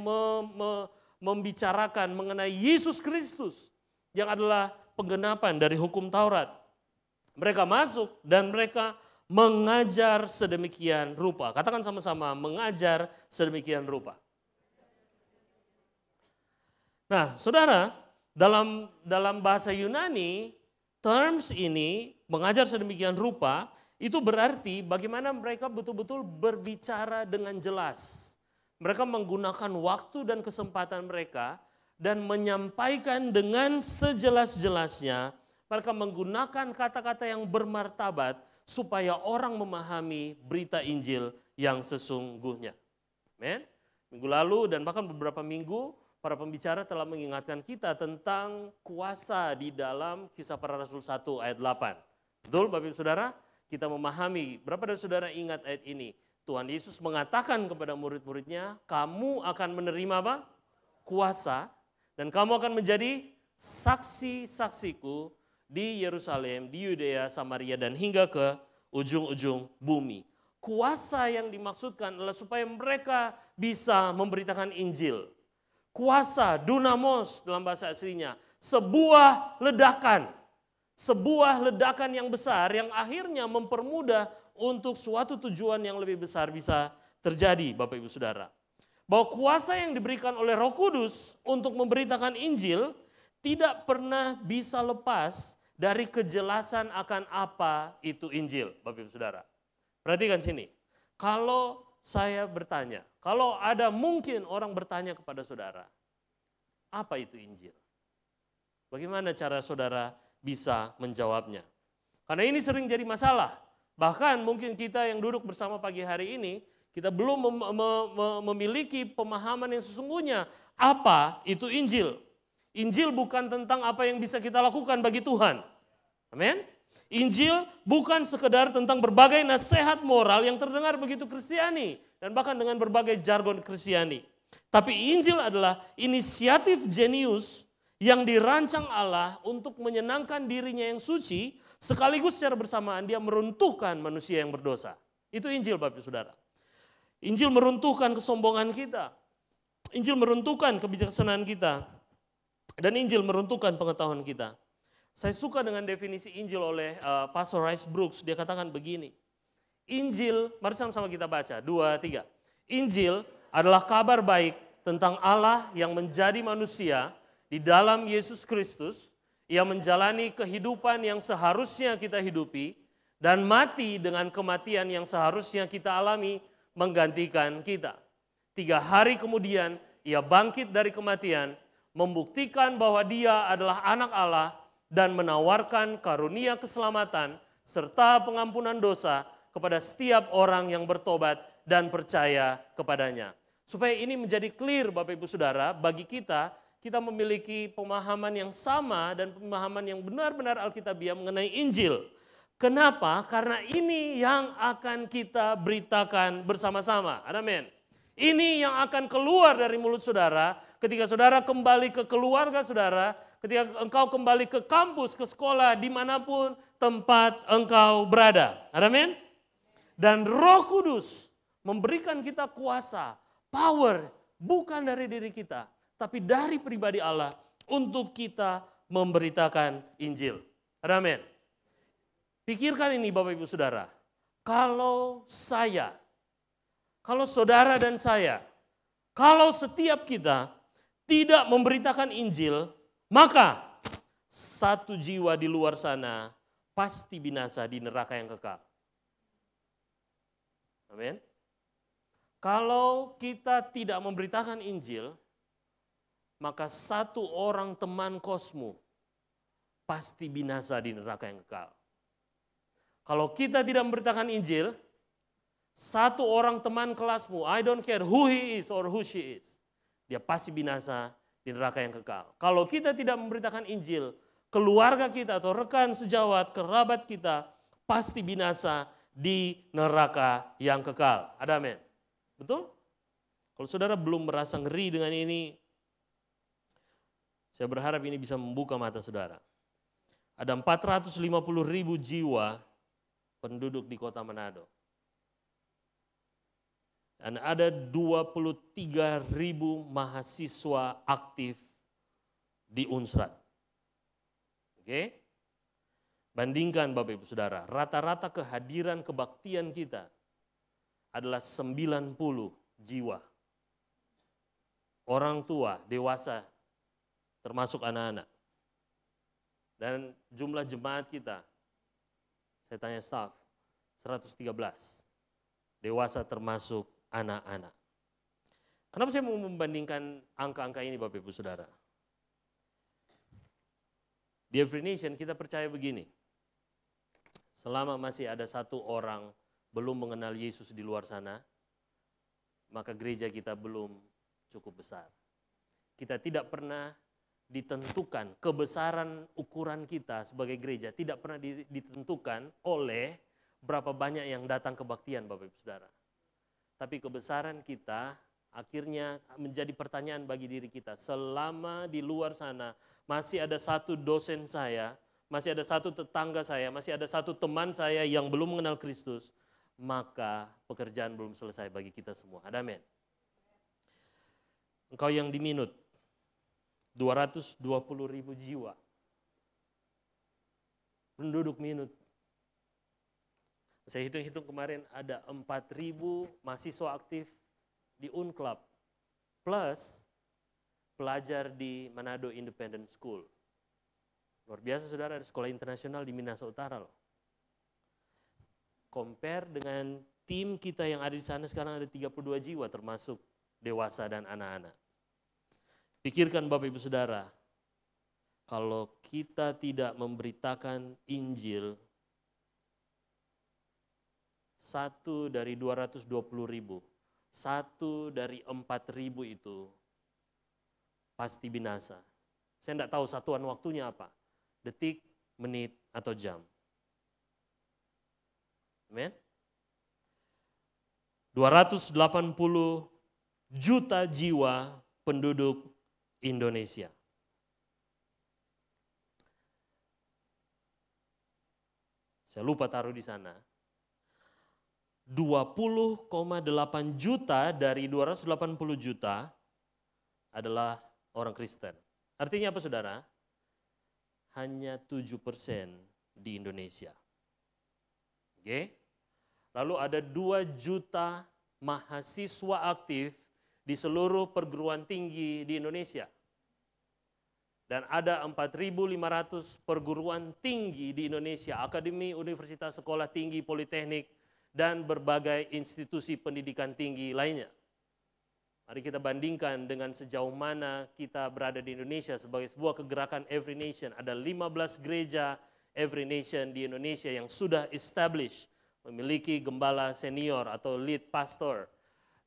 membicarakan mengenai Yesus Kristus yang adalah penggenapan dari hukum Taurat. Mereka masuk dan mereka mengajar sedemikian rupa. Katakan sama-sama, mengajar sedemikian rupa. Nah, saudara, dalam bahasa Yunani, terms ini mengajar sedemikian rupa itu berarti bagaimana mereka betul-betul berbicara dengan jelas. Mereka menggunakan waktu dan kesempatan mereka dan menyampaikan dengan sejelas-jelasnya. Mereka menggunakan kata-kata yang bermartabat supaya orang memahami berita Injil yang sesungguhnya. Amen. Minggu lalu dan bahkan beberapa minggu para pembicara telah mengingatkan kita tentang kuasa di dalam Kisah Para Rasul 1 ayat 8. Betul Bapak Ibu Saudara? Kita memahami, berapa dari saudara ingat ayat ini? Tuhan Yesus mengatakan kepada murid-muridnya, kamu akan menerima apa? Kuasa, dan kamu akan menjadi saksi-saksiku di Yerusalem, di Yudea, Samaria, dan hingga ke ujung-ujung bumi. Kuasa yang dimaksudkan adalah supaya mereka bisa memberitakan Injil. Kuasa, dunamos dalam bahasa aslinya, sebuah ledakan yang besar yang akhirnya mempermudah untuk suatu tujuan yang lebih besar bisa terjadi Bapak Ibu Saudara. Bahwa kuasa yang diberikan oleh Roh Kudus untuk memberitakan Injil tidak pernah bisa lepas dari kejelasan akan apa itu Injil Bapak Ibu Saudara. Perhatikan sini, kalau saya bertanya, kalau ada mungkin orang bertanya kepada saudara, apa itu Injil? Bagaimana cara saudara bisa menjawabnya? Karena ini sering jadi masalah. Bahkan mungkin kita yang duduk bersama pagi hari ini, kita belum memiliki pemahaman yang sesungguhnya. Apa itu Injil? Injil bukan tentang apa yang bisa kita lakukan bagi Tuhan. Amin. Injil bukan sekedar tentang berbagai nasihat moral yang terdengar begitu Kristiani dan bahkan dengan berbagai jargon Kristiani. Tapi Injil adalah inisiatif jenius yang dirancang Allah untuk menyenangkan dirinya yang suci, sekaligus secara bersamaan dia meruntuhkan manusia yang berdosa. Itu Injil Bapak Ibu Saudara. Injil meruntuhkan kesombongan kita. Injil meruntuhkan kebijaksanaan kita. Dan Injil meruntuhkan pengetahuan kita. Saya suka dengan definisi Injil oleh Pastor Rice Brooks. Dia katakan begini. Injil, mari sama-sama kita baca. 2, 3. Injil adalah kabar baik tentang Allah yang menjadi manusia di dalam Yesus Kristus. Ia menjalani kehidupan yang seharusnya kita hidupi dan mati dengan kematian yang seharusnya kita alami menggantikan kita. 3 hari kemudian ia bangkit dari kematian, membuktikan bahwa dia adalah anak Allah dan menawarkan karunia keselamatan serta pengampunan dosa kepada setiap orang yang bertobat dan percaya kepadanya. Supaya ini menjadi clear Bapak Ibu Saudara, bagi kita memiliki pemahaman yang sama dan pemahaman yang benar-benar Alkitabiah mengenai Injil. Kenapa? Karena ini yang akan kita beritakan bersama-sama. Amin. Ini yang akan keluar dari mulut saudara ketika saudara kembali ke keluarga saudara, ketika engkau kembali ke kampus, ke sekolah, dimanapun tempat engkau berada. Amin. Dan Roh Kudus memberikan kita kuasa, power, bukan dari diri kita, tapi dari pribadi Allah untuk kita memberitakan Injil. Amin. Pikirkan ini Bapak Ibu Saudara, kalau saudara dan saya, kalau setiap kita tidak memberitakan Injil, maka satu jiwa di luar sana pasti binasa di neraka yang kekal. Amin. Kalau kita tidak memberitakan Injil, maka satu orang teman kosmu pasti binasa di neraka yang kekal. Kalau kita tidak memberitakan Injil, satu orang teman kelasmu, I don't care who he is or who she is, dia pasti binasa di neraka yang kekal. Kalau kita tidak memberitakan Injil, keluarga kita atau rekan sejawat, kerabat kita pasti binasa di neraka yang kekal. Ada amin? Betul? Kalau saudara belum merasa ngeri dengan ini, saya berharap ini bisa membuka mata saudara. Ada 450.000 jiwa penduduk di kota Manado. Dan ada 23.000 mahasiswa aktif di Unsrat. Oke? Bandingkan Bapak Ibu Saudara, rata-rata kehadiran kebaktian kita adalah 90 jiwa. Orang tua, dewasa, termasuk anak-anak. Dan jumlah jemaat kita, saya tanya staf, 113. Dewasa termasuk anak-anak. Kenapa saya mau membandingkan angka-angka ini Bapak Ibu Saudara? Di Every Nation kita percaya begini, selama masih ada satu orang belum mengenal Yesus di luar sana, maka gereja kita belum cukup besar. Kita tidak pernah ditentukan, kebesaran ukuran kita sebagai gereja tidak pernah ditentukan oleh berapa banyak yang datang kebaktian Bapak Ibu Saudara. Tapi kebesaran kita akhirnya menjadi pertanyaan bagi diri kita. Selama di luar sana masih ada satu dosen saya, masih ada satu tetangga saya, masih ada satu teman saya yang belum mengenal Kristus, maka pekerjaan belum selesai bagi kita semua. Ada amin. Engkau yang di Minut, 220.000 jiwa. Penduduk Minut. Saya hitung-hitung kemarin ada 4.000 mahasiswa aktif di Unclub plus pelajar di Manado Independent School. Luar biasa saudara, ada sekolah internasional di Minahasa Utara loh. Compare dengan tim kita yang ada di sana sekarang ada 32 jiwa termasuk dewasa dan anak-anak. Pikirkan Bapak Ibu Saudara, kalau kita tidak memberitakan Injil, 1 dari 220.000, 1 dari 4.000 itu pasti binasa. Saya tidak tahu satuan waktunya apa, detik, menit, atau jam. Amin. 280 juta jiwa penduduk Indonesia. Saya lupa taruh di sana. 20,8 juta dari 280 juta adalah orang Kristen. Artinya apa saudara? Hanya 7% di Indonesia. Oke? Lalu ada 2 juta mahasiswa aktif di seluruh perguruan tinggi di Indonesia. Dan ada 4.500 perguruan tinggi di Indonesia, akademi, universitas, sekolah tinggi, politeknik, dan berbagai institusi pendidikan tinggi lainnya. Mari kita bandingkan dengan sejauh mana kita berada di Indonesia sebagai sebuah kegerakan Every Nation. Ada 15 gereja Every Nation di Indonesia yang sudah established, memiliki gembala senior atau lead pastor.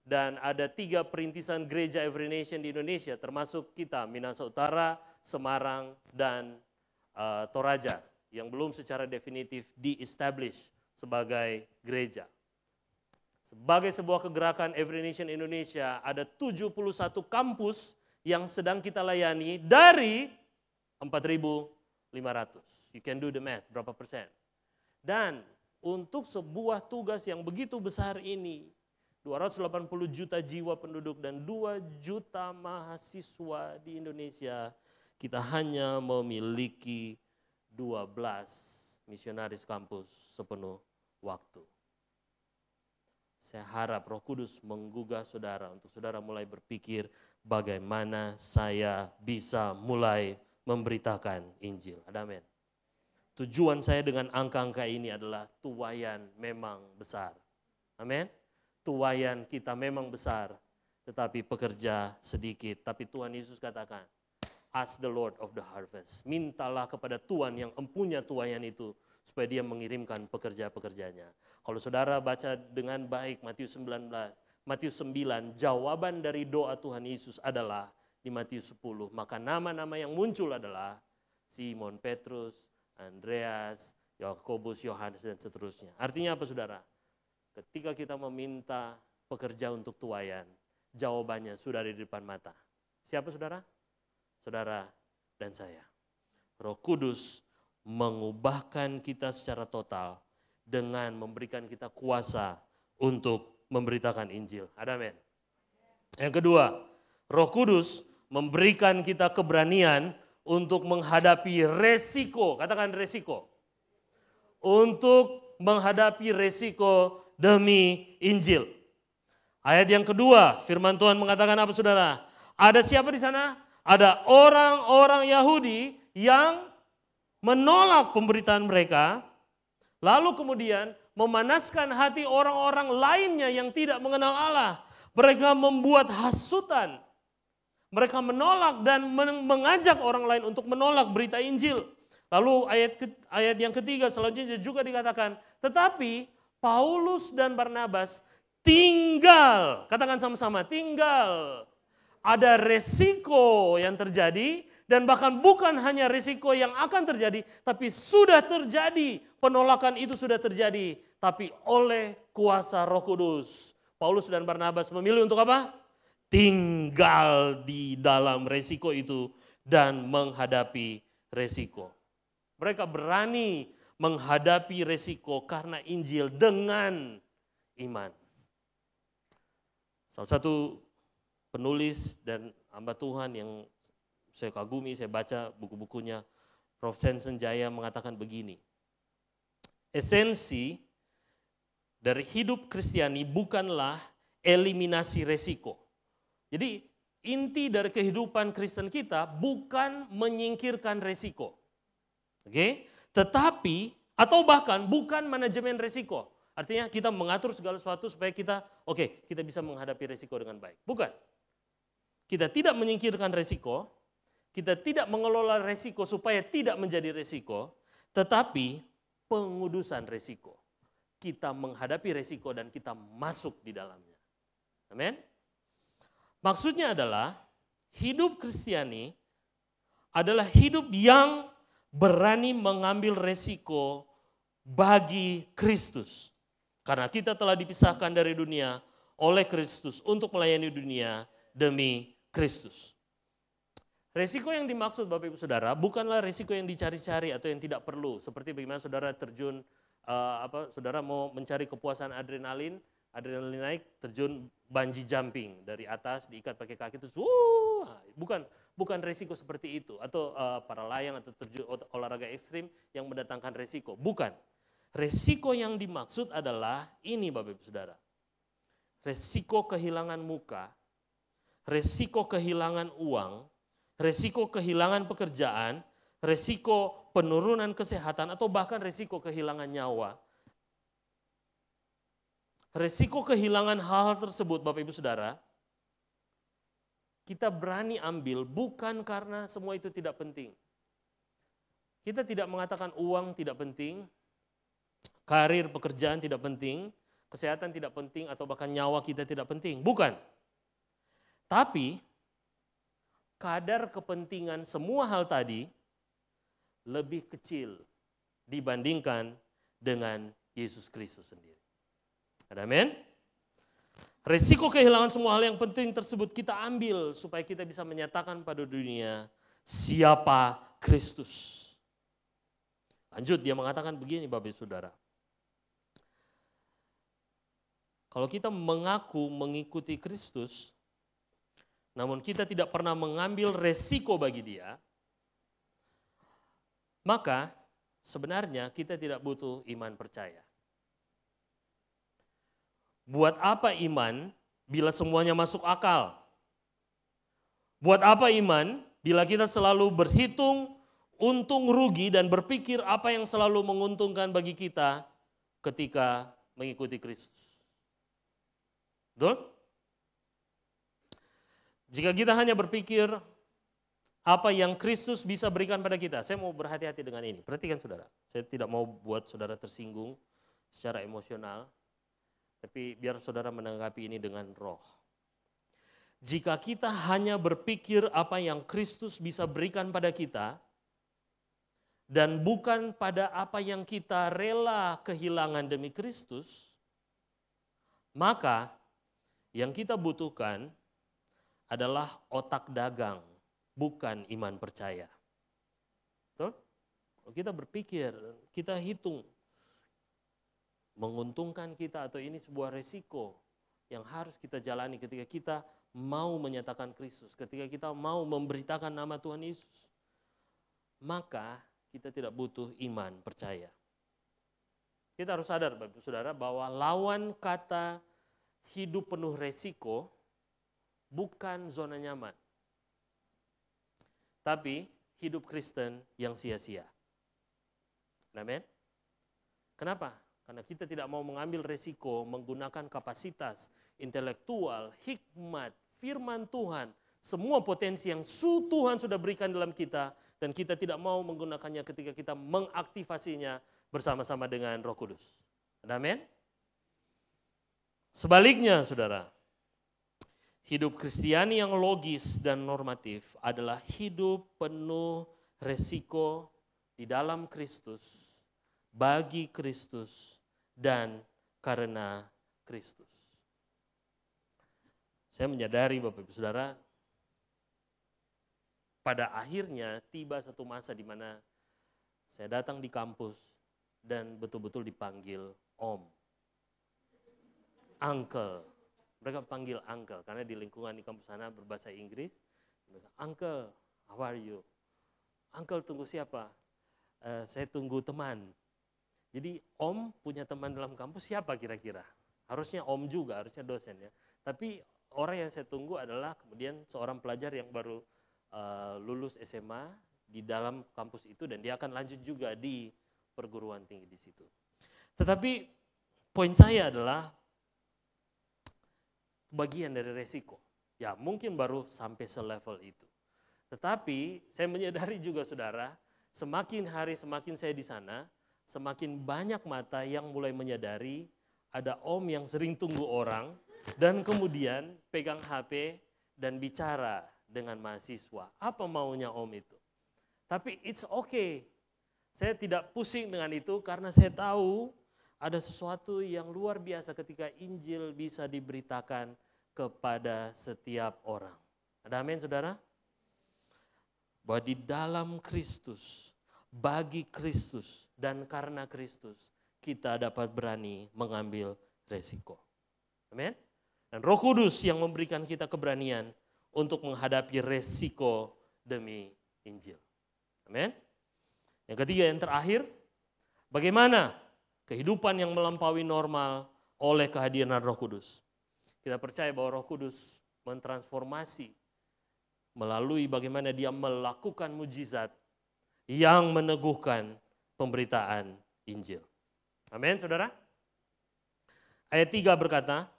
Dan ada 3 perintisan gereja Every Nation di Indonesia, termasuk kita, Minahasa Utara, Semarang, dan Toraja, yang belum secara definitif di-establish sebagai gereja. Sebagai sebuah kegerakan Every Nation Indonesia, ada 71 kampus yang sedang kita layani dari 4.500. You can do the math, berapa persen. Dan untuk sebuah tugas yang begitu besar ini, 280 juta jiwa penduduk dan 2 juta mahasiswa di Indonesia, kita hanya memiliki 12 misionaris kampus sepenuh waktu. Saya harap Roh Kudus menggugah saudara untuk saudara mulai berpikir bagaimana saya bisa mulai memberitakan Injil. Amin. Tujuan saya dengan angka-angka ini adalah tuaian memang besar. Amin. Tuaian kita memang besar, tetapi pekerja sedikit. Tapi Tuhan Yesus katakan, ask the Lord of the harvest. Mintalah kepada Tuhan yang empunya tuaian itu, supaya dia mengirimkan pekerja-pekerjanya. Kalau saudara baca dengan baik Matius 9, jawaban dari doa Tuhan Yesus adalah di Matius 10. Maka nama-nama yang muncul adalah Simon Petrus, Andreas, Yakobus, Yohanes, dan seterusnya. Artinya apa saudara? Ketika kita meminta pekerja untuk tuaian, jawabannya sudah ada di depan mata. Siapa saudara? Saudara dan saya. Roh Kudus mengubahkan kita secara total dengan memberikan kita kuasa untuk memberitakan Injil. Ada amin. Yang kedua, Roh Kudus memberikan kita keberanian untuk menghadapi resiko. Katakan resiko. Untuk menghadapi resiko demi Injil. Ayat yang kedua, firman Tuhan mengatakan apa saudara? Ada siapa di sana? Ada orang-orang Yahudi yang menolak pemberitaan mereka, lalu kemudian memanaskan hati orang-orang lainnya yang tidak mengenal Allah. Mereka membuat hasutan. Mereka menolak dan mengajak orang lain untuk menolak berita Injil. Lalu ayat yang ketiga selanjutnya juga dikatakan, tetapi Paulus dan Barnabas tinggal, katakan sama-sama, tinggal. Ada resiko yang terjadi dan bahkan bukan hanya resiko yang akan terjadi, tapi sudah terjadi, penolakan itu sudah terjadi. Tapi oleh kuasa Roh Kudus, Paulus dan Barnabas memilih untuk apa? Tinggal di dalam resiko itu dan menghadapi resiko. Mereka berani menghadapi resiko karena Injil dengan iman. Salah satu penulis dan hamba Tuhan yang saya kagumi, saya baca buku-bukunya, Prof. Sensen Jaya mengatakan begini. Esensi dari hidup Kristiani bukanlah eliminasi resiko. Jadi inti dari kehidupan Kristen kita bukan menyingkirkan resiko. Oke? Tetapi atau bahkan bukan manajemen resiko. Artinya kita mengatur segala sesuatu supaya kita kita bisa menghadapi resiko dengan baik. Bukan. Kita tidak menyingkirkan resiko, kita tidak mengelola resiko supaya tidak menjadi resiko, tetapi pengudusan resiko. Kita menghadapi resiko dan kita masuk di dalamnya. Amin. Maksudnya adalah hidup Kristiani adalah hidup yang berani mengambil resiko bagi Kristus. Karena kita telah dipisahkan dari dunia oleh Kristus untuk melayani dunia demi Kristus. Resiko yang dimaksud Bapak Ibu Saudara bukanlah resiko yang dicari-cari atau yang tidak perlu. Seperti bagaimana saudara terjun, saudara mau mencari kepuasan adrenalin naik, terjun bungee jumping dari atas diikat pakai kaki terus, bukan resiko seperti itu. Atau para layang atau terjun olahraga ekstrim yang mendatangkan resiko, bukan. Resiko yang dimaksud adalah ini Bapak Ibu Saudara. Resiko kehilangan muka, resiko kehilangan uang, resiko kehilangan pekerjaan, resiko penurunan kesehatan atau bahkan resiko kehilangan nyawa. Resiko kehilangan hal tersebut Bapak Ibu Saudara, kita berani ambil bukan karena semua itu tidak penting. Kita tidak mengatakan uang tidak penting, karir, pekerjaan tidak penting, kesehatan tidak penting, atau bahkan nyawa kita tidak penting. Bukan. Tapi, kadar kepentingan semua hal tadi lebih kecil dibandingkan dengan Yesus Kristus sendiri. Ada amin? Resiko kehilangan semua hal yang penting tersebut kita ambil supaya kita bisa menyatakan pada dunia siapa Kristus. Lanjut, dia mengatakan begini Bapak Ibu Saudara. Kalau kita mengaku mengikuti Kristus, namun kita tidak pernah mengambil resiko bagi dia, maka sebenarnya kita tidak butuh iman percaya. Buat apa iman bila semuanya masuk akal? Buat apa iman bila kita selalu berhitung untung rugi dan berpikir apa yang selalu menguntungkan bagi kita ketika mengikuti Kristus? Betul? Jika kita hanya berpikir apa yang Kristus bisa berikan pada kita. Saya mau berhati-hati dengan ini. Perhatikan saudara, saya tidak mau buat saudara tersinggung secara emosional, tapi biar saudara menanggapi ini dengan roh. Jika kita hanya berpikir apa yang Kristus bisa berikan pada kita, dan bukan pada apa yang kita rela kehilangan demi Kristus, maka yang kita butuhkan adalah otak dagang, bukan iman percaya. Betul? Kalau kita berpikir, kita hitung, menguntungkan kita atau ini sebuah resiko yang harus kita jalani ketika kita mau menyatakan Kristus, ketika kita mau memberitakan nama Tuhan Yesus, maka kita tidak butuh iman percaya. Kita harus sadar Bapak Saudara bahwa lawan kata hidup penuh resiko bukan zona nyaman, tapi hidup Kristen yang sia-sia. Amin. Kenapa? Karena kita tidak mau mengambil resiko menggunakan kapasitas intelektual, hikmat, firman Tuhan, semua potensi yang Tuhan sudah berikan dalam kita, dan kita tidak mau menggunakannya ketika kita mengaktifasinya bersama-sama dengan Roh Kudus. Amin. Sebaliknya saudara, hidup Kristiani yang logis dan normatif adalah hidup penuh resiko di dalam Kristus, bagi Kristus, dan karena Kristus. Saya menyadari Bapak Ibu Saudara, pada akhirnya tiba satu masa di mana saya datang di kampus dan betul-betul dipanggil Om, Uncle. Mereka panggil Uncle karena di lingkungan di kampus sana berbahasa Inggris. Uncle, how are you? Uncle tunggu siapa? Saya tunggu teman. Jadi Om punya teman dalam kampus siapa kira-kira? Harusnya Om juga, harusnya dosen ya. Tapi orang yang saya tunggu adalah kemudian seorang pelajar yang baru lulus SMA di dalam kampus itu, dan dia akan lanjut juga di perguruan tinggi di situ. Tetapi poin saya adalah bagian dari resiko. Ya mungkin baru sampai selevel itu. Tetapi saya menyadari juga saudara, semakin hari semakin saya di sana, semakin banyak mata yang mulai menyadari ada Om yang sering tunggu orang dan kemudian pegang HP dan bicara dengan mahasiswa. Apa maunya Om itu? Tapi it's okay. Saya tidak pusing dengan itu karena saya tahu ada sesuatu yang luar biasa ketika Injil bisa diberitakan kepada setiap orang. Ada amin saudara? Bahwa di dalam Kristus, bagi Kristus, dan karena Kristus, kita dapat berani mengambil resiko. Amin? Dan Roh Kudus yang memberikan kita keberanian untuk menghadapi resiko demi Injil. Amin? Yang ketiga, yang terakhir, bagaimana kehidupan yang melampaui normal oleh kehadiran Roh Kudus. Kita percaya bahwa Roh Kudus mentransformasi melalui bagaimana dia melakukan mujizat yang meneguhkan pemberitaan Injil. Amin, saudara? Ayat 3 berkata,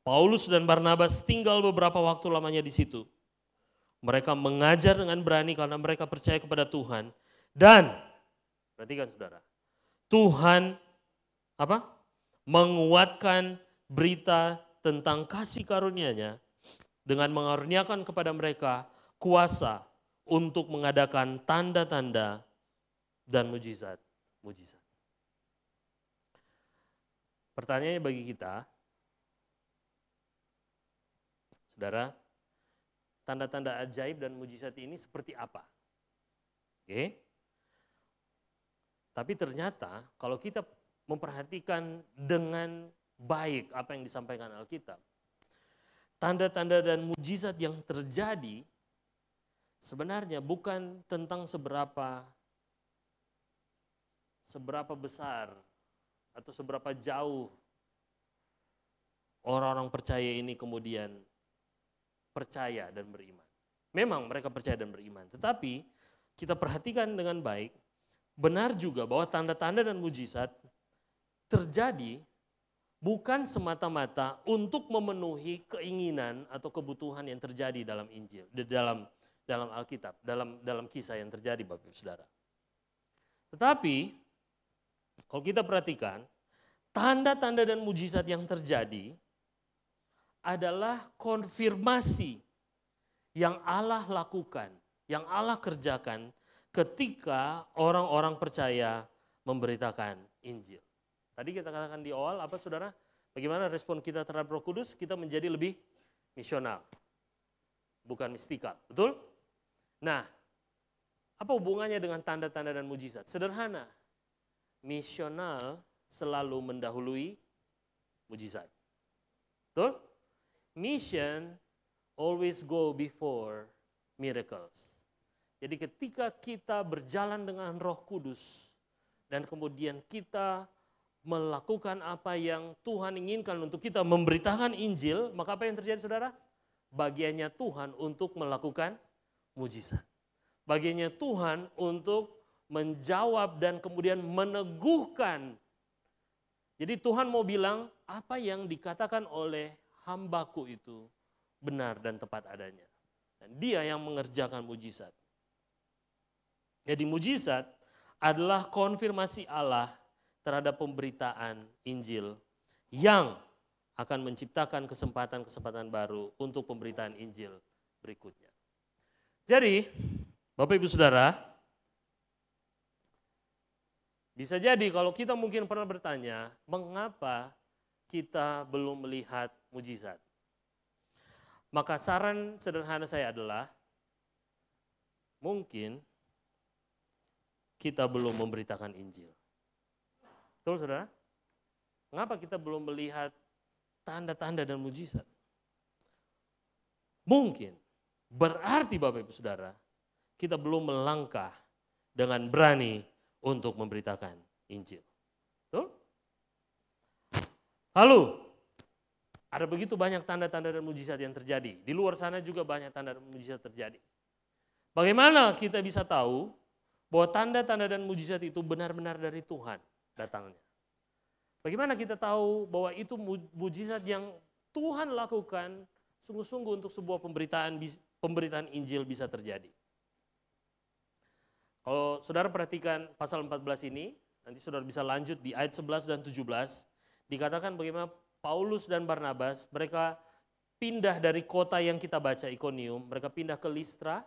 Paulus dan Barnabas tinggal beberapa waktu lamanya di situ. Mereka mengajar dengan berani karena mereka percaya kepada Tuhan. Dan, perhatikan saudara, Tuhan menguatkan berita tentang kasih karunia-Nya dengan mengaruniakan kepada mereka kuasa untuk mengadakan tanda-tanda dan mujizat-mujizat. Pertanyaannya bagi kita, saudara, tanda-tanda ajaib dan mujizat ini seperti apa? Oke. Tapi ternyata kalau kita memperhatikan dengan baik apa yang disampaikan Alkitab, tanda-tanda dan mujizat yang terjadi sebenarnya bukan tentang seberapa besar atau seberapa jauh orang-orang percaya ini kemudian percaya dan beriman. Memang mereka percaya dan beriman, tetapi kita perhatikan dengan baik, benar juga bahwa tanda-tanda dan mujizat terjadi bukan semata-mata untuk memenuhi keinginan atau kebutuhan yang terjadi dalam Injil, dalam Alkitab, dalam kisah yang terjadi Bapak Ibu Saudara. Tetapi kalau kita perhatikan, tanda-tanda dan mujizat yang terjadi adalah konfirmasi yang Allah lakukan, yang Allah kerjakan ketika orang-orang percaya memberitakan Injil. Tadi kita katakan di awal apa saudara? Bagaimana respon kita terhadap Roh Kudus? Kita menjadi lebih misional, bukan mistikal, betul? Nah, apa hubungannya dengan tanda-tanda dan mujizat? Sederhana, misional selalu mendahului mujizat. Betul? Mission always go before miracles. Jadi ketika kita berjalan dengan Roh Kudus dan kemudian kita melakukan apa yang Tuhan inginkan untuk kita memberitakan Injil, maka apa yang terjadi saudara? Bagiannya Tuhan untuk melakukan mujizat. Bagiannya Tuhan untuk menjawab dan kemudian meneguhkan. Jadi Tuhan mau bilang apa yang dikatakan oleh hambaku itu benar dan tepat adanya. Dan dia yang mengerjakan mujizat. Jadi mujizat adalah konfirmasi Allah terhadap pemberitaan Injil yang akan menciptakan kesempatan-kesempatan baru untuk pemberitaan Injil berikutnya. Jadi, Bapak Ibu Saudara, bisa jadi kalau kita mungkin pernah bertanya, mengapa kita belum melihat mujizat? Maka saran sederhana saya adalah, mungkin kita belum memberitakan Injil. Betul saudara? Mengapa kita belum melihat tanda-tanda dan mujizat? Mungkin berarti Bapak Ibu Saudara, kita belum melangkah dengan berani untuk memberitakan Injil. Betul? Lalu, ada begitu banyak tanda-tanda dan mujizat yang terjadi. Di luar sana juga banyak tanda dan mujizat terjadi. Bagaimana kita bisa tahu bahwa tanda-tanda dan mujizat itu benar-benar dari Tuhan datangnya? Bagaimana kita tahu bahwa itu mujizat yang Tuhan lakukan sungguh-sungguh untuk sebuah pemberitaan Injil bisa terjadi? Kalau saudara perhatikan pasal 14 ini, nanti saudara bisa lanjut di ayat 11 dan 17, dikatakan bagaimana Paulus dan Barnabas, mereka pindah dari kota yang kita baca, Ikonium, mereka pindah ke Listra,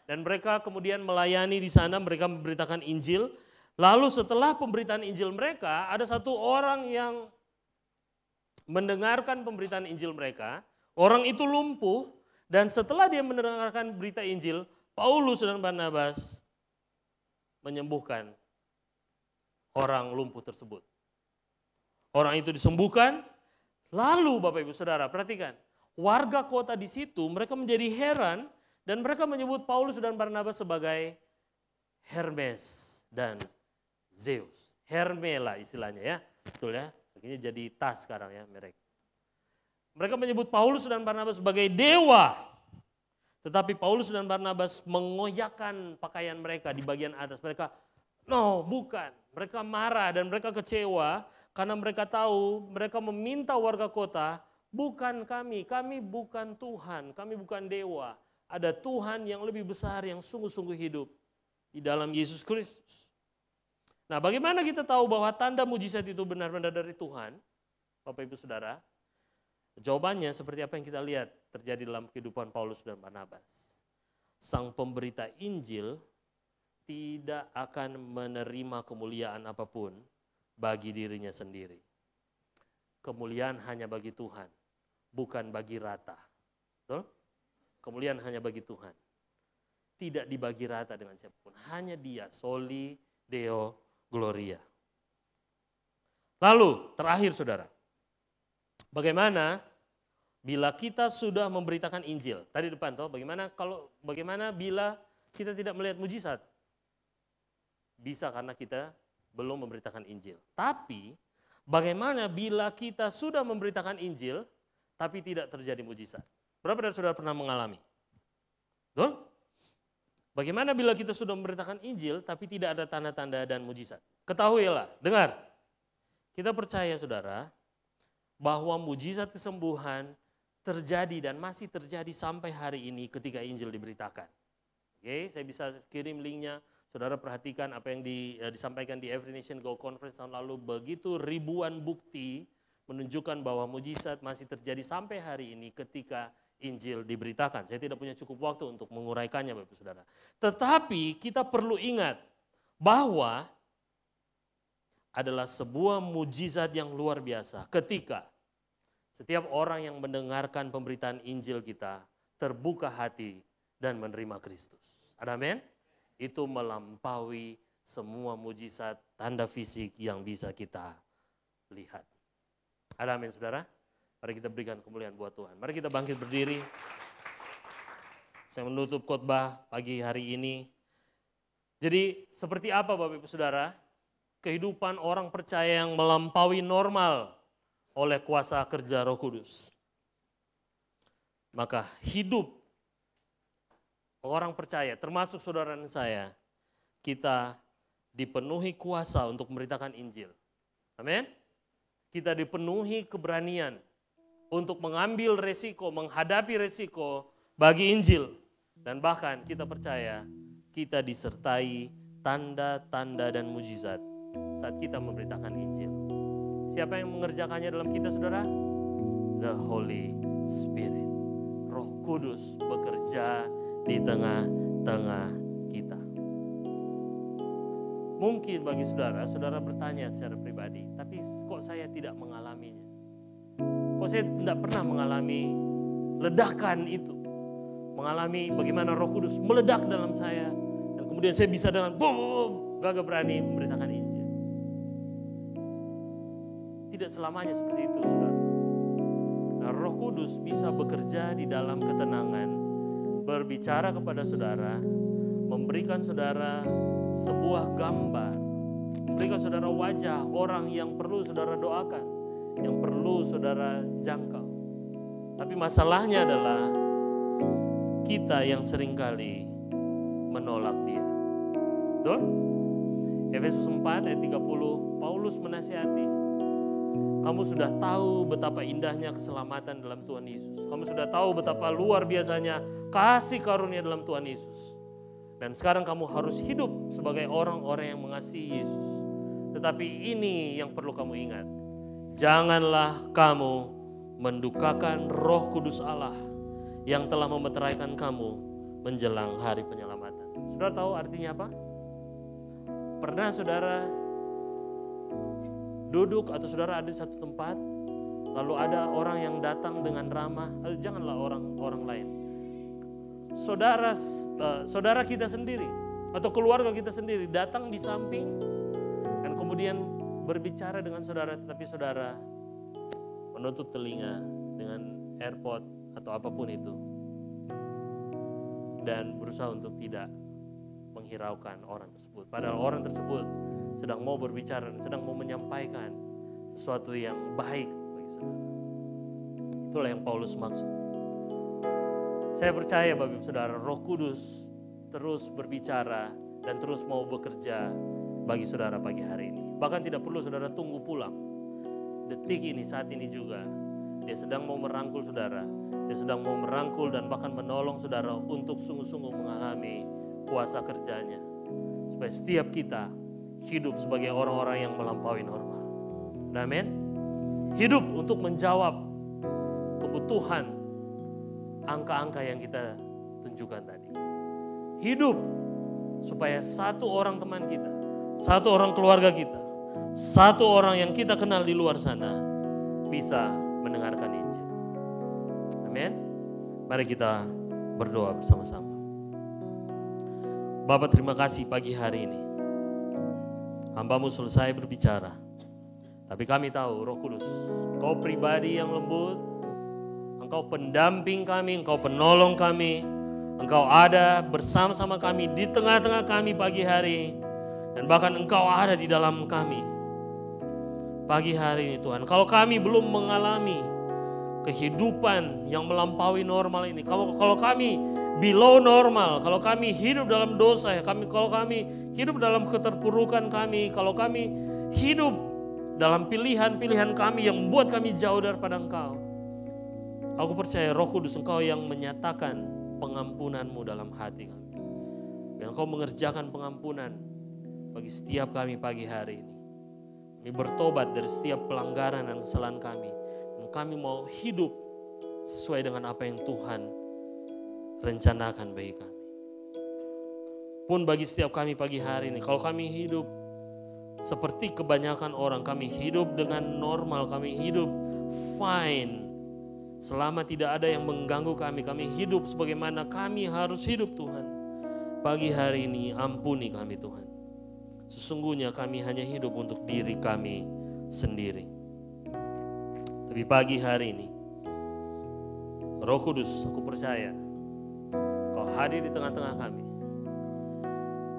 dan mereka kemudian melayani di sana, mereka memberitakan Injil. Lalu setelah pemberitaan Injil mereka, ada satu orang yang mendengarkan pemberitaan Injil mereka, orang itu lumpuh, dan setelah dia mendengarkan berita Injil, Paulus dan Barnabas menyembuhkan orang lumpuh tersebut. Orang itu disembuhkan, lalu Bapak Ibu Saudara perhatikan, warga kota di situ mereka menjadi heran dan mereka menyebut Paulus dan Barnabas sebagai Hermes dan Zeus. Herme lah istilahnya ya, betul ya, akhirnya jadi tas sekarang ya merek. Mereka menyebut Paulus dan Barnabas sebagai dewa. Tetapi Paulus dan Barnabas mengoyakkan pakaian mereka di bagian atas. Mereka, no bukan. Mereka marah dan mereka kecewa karena mereka tahu mereka meminta warga kota, bukan kami bukan Tuhan, kami bukan dewa. Ada Tuhan yang lebih besar yang sungguh-sungguh hidup di dalam Yesus Kristus. Nah bagaimana kita tahu bahwa tanda mujizat itu benar-benar dari Tuhan, Bapak Ibu Saudara? Jawabannya seperti apa yang kita lihat terjadi dalam kehidupan Paulus dan Barnabas. Sang pemberita Injil tidak akan menerima kemuliaan apapun bagi dirinya sendiri. Kemuliaan hanya bagi Tuhan, bukan bagi rata. Betul? Kemuliaan hanya bagi Tuhan. Tidak dibagi rata dengan siapapun, hanya Dia, soli Deo Gloria. Lalu terakhir saudara, bagaimana bila kita sudah memberitakan Injil? Tadi depan toh, bagaimana bila kita tidak melihat mujizat? Bisa karena kita belum memberitakan Injil. Tapi bagaimana bila kita sudah memberitakan Injil tapi tidak terjadi mujizat? Berapa dari saudara pernah mengalami? Betul? Bagaimana bila kita sudah memberitakan Injil tapi tidak ada tanda-tanda dan mujizat? Ketahuilah, dengar. Kita percaya saudara, bahwa mujizat kesembuhan terjadi dan masih terjadi sampai hari ini ketika Injil diberitakan. Oke, saya bisa kirim linknya. Saudara perhatikan apa yang disampaikan di Every Nation Go Conference tahun lalu. Begitu ribuan bukti menunjukkan bahwa mujizat masih terjadi sampai hari ini ketika Injil diberitakan. Saya tidak punya cukup waktu untuk menguraikannya Bapak Saudara. Tetapi kita perlu ingat bahwa adalah sebuah mujizat yang luar biasa ketika setiap orang yang mendengarkan pemberitaan Injil kita terbuka hati dan menerima Kristus. Amin. Itu melampaui semua mujizat tanda fisik yang bisa kita lihat. Amin, saudara. Mari kita berikan kemuliaan buat Tuhan. Mari kita bangkit berdiri. Saya menutup khotbah pagi hari ini. Jadi seperti apa Bapak Ibu Saudara? Kehidupan orang percaya yang melampaui normal oleh kuasa kerja Roh Kudus. Maka hidup orang percaya, termasuk saudara dan saya, kita dipenuhi kuasa untuk memberitakan Injil. Amin. Kita dipenuhi keberanian untuk mengambil resiko, menghadapi resiko bagi Injil. Dan bahkan kita percaya kita disertai tanda-tanda dan mujizat saat kita memberitakan Injil. Siapa yang mengerjakannya dalam kita saudara? The Holy Spirit. Roh Kudus bekerja di tengah-tengah kita. Mungkin bagi saudara, saudara bertanya secara pribadi, tapi kok saya tidak mengalaminya? Kok saya tidak pernah mengalami ledakan itu? Mengalami bagaimana Roh Kudus meledak dalam saya, dan kemudian saya bisa dengan boom, gagah berani memberitakan Injil. Tidak selamanya seperti itu, saudara. Nah, Roh Kudus bisa bekerja di dalam ketenangan, berbicara kepada saudara, memberikan saudara sebuah gambar, memberikan saudara wajah orang yang perlu saudara doakan, yang perlu saudara jangkau. Tapi masalahnya adalah kita yang seringkali menolak dia. Betul? Efesus 4 ayat 30, Paulus menasihati, kamu sudah tahu betapa indahnya keselamatan dalam Tuhan Yesus. Kamu sudah tahu betapa luar biasanya kasih karunia dalam Tuhan Yesus. Dan sekarang kamu harus hidup sebagai orang-orang yang mengasihi Yesus. Tetapi ini yang perlu kamu ingat. Janganlah kamu mendukakan Roh Kudus Allah yang telah memeteraikan kamu menjelang hari penyelamatan. Saudara tahu artinya apa? Pernah saudara duduk atau saudara ada di satu tempat, lalu ada orang yang datang dengan ramah, janganlah orang lain. Saudara kita sendiri atau keluarga kita sendiri datang di samping dan kemudian berbicara dengan saudara, tetapi saudara menutup telinga dengan AirPod atau apapun itu dan berusaha untuk tidak menghiraukan orang tersebut. Padahal orang tersebut sedang mau berbicara, sedang mau menyampaikan sesuatu yang baik bagi saudara. Itulah yang Paulus maksud. Saya percaya Bapak Ibu Saudara, Roh Kudus terus berbicara dan terus mau bekerja bagi saudara pagi hari ini. Bahkan tidak perlu saudara tunggu pulang. Detik ini, saat ini juga, dia sedang mau merangkul saudara. Dia sedang mau merangkul dan bahkan menolong saudara untuk sungguh-sungguh mengalami kuasa kerjanya. Supaya setiap kita hidup sebagai orang-orang yang melampaui normal. Amin. Hidup untuk menjawab kebutuhan angka-angka yang kita tunjukkan tadi. Hidup supaya satu orang teman kita, satu orang keluarga kita, satu orang yang kita kenal di luar sana bisa mendengarkan Injil. Amin. Mari kita berdoa bersama-sama. Bapa, terima kasih pagi hari ini. Hamba-Mu selesai berbicara. Tapi kami tahu Roh Kudus, Engkau pribadi yang lembut, Engkau pendamping kami, Engkau penolong kami, Engkau ada bersama-sama kami, di tengah-tengah kami pagi hari, dan bahkan Engkau ada di dalam kami. Pagi hari ini Tuhan, kalau kami belum mengalami kehidupan yang melampaui normal ini, kalau kami below normal, kalau kami hidup dalam dosa, kalau kami hidup dalam keterpurukan kami, kalau kami hidup dalam pilihan-pilihan kami yang membuat kami jauh daripada Engkau. Aku percaya Roh Kudus, Engkau yang menyatakan pengampunan-Mu dalam hati kami. Dan Engkau mengerjakan pengampunan bagi setiap kami pagi hari ini. Kami bertobat dari setiap pelanggaran dan kesalahan kami. Dan kami mau hidup sesuai dengan apa yang Tuhan rencanakan bagi kami. Pun bagi setiap kami pagi hari ini, kalau kami hidup seperti kebanyakan orang, kami hidup dengan normal, kami hidup fine. Selama tidak ada yang mengganggu kami hidup sebagaimana kami harus hidup Tuhan. Pagi hari ini ampuni kami Tuhan. Sesungguhnya kami hanya hidup untuk diri kami sendiri. Tapi pagi hari ini, Roh Kudus, aku percaya Kau hadir di tengah-tengah kami.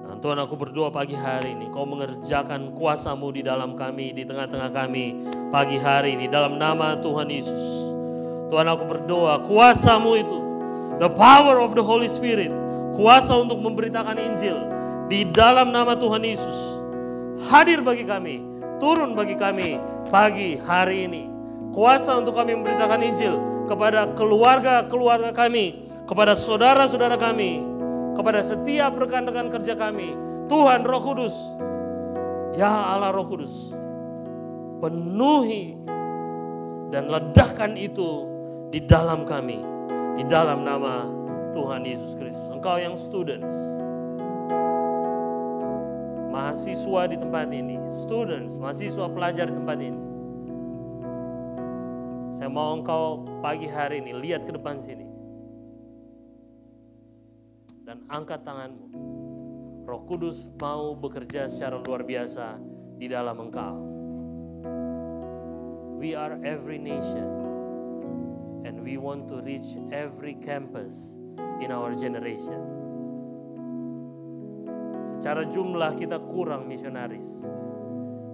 Dan Tuhan, aku berdoa pagi hari ini, Kau mengerjakan kuasa-Mu di dalam kami, di tengah-tengah kami pagi hari ini, dalam nama Tuhan Yesus. Tuhan, aku berdoa kuasa-Mu itu, the power of the Holy Spirit, kuasa untuk memberitakan Injil, di dalam nama Tuhan Yesus, hadir bagi kami, turun bagi kami pagi hari ini. Kuasa untuk kami memberitakan Injil kepada keluarga-keluarga kami, kepada saudara-saudara kami, kepada setiap rekan-rekan kerja kami. Tuhan Roh Kudus, ya Allah Roh Kudus, penuhi dan ledakan itu di dalam kami, di dalam nama Tuhan Yesus Kristus. Engkau yang students, mahasiswa di tempat ini, students, mahasiswa pelajar di tempat ini. Saya mau engkau pagi hari ini lihat ke depan sini. Dan angkat tanganmu. Roh Kudus mau bekerja secara luar biasa di dalam engkau. We are every nation. And we want to reach every campus in our generation. Secara jumlah kita kurang misionaris.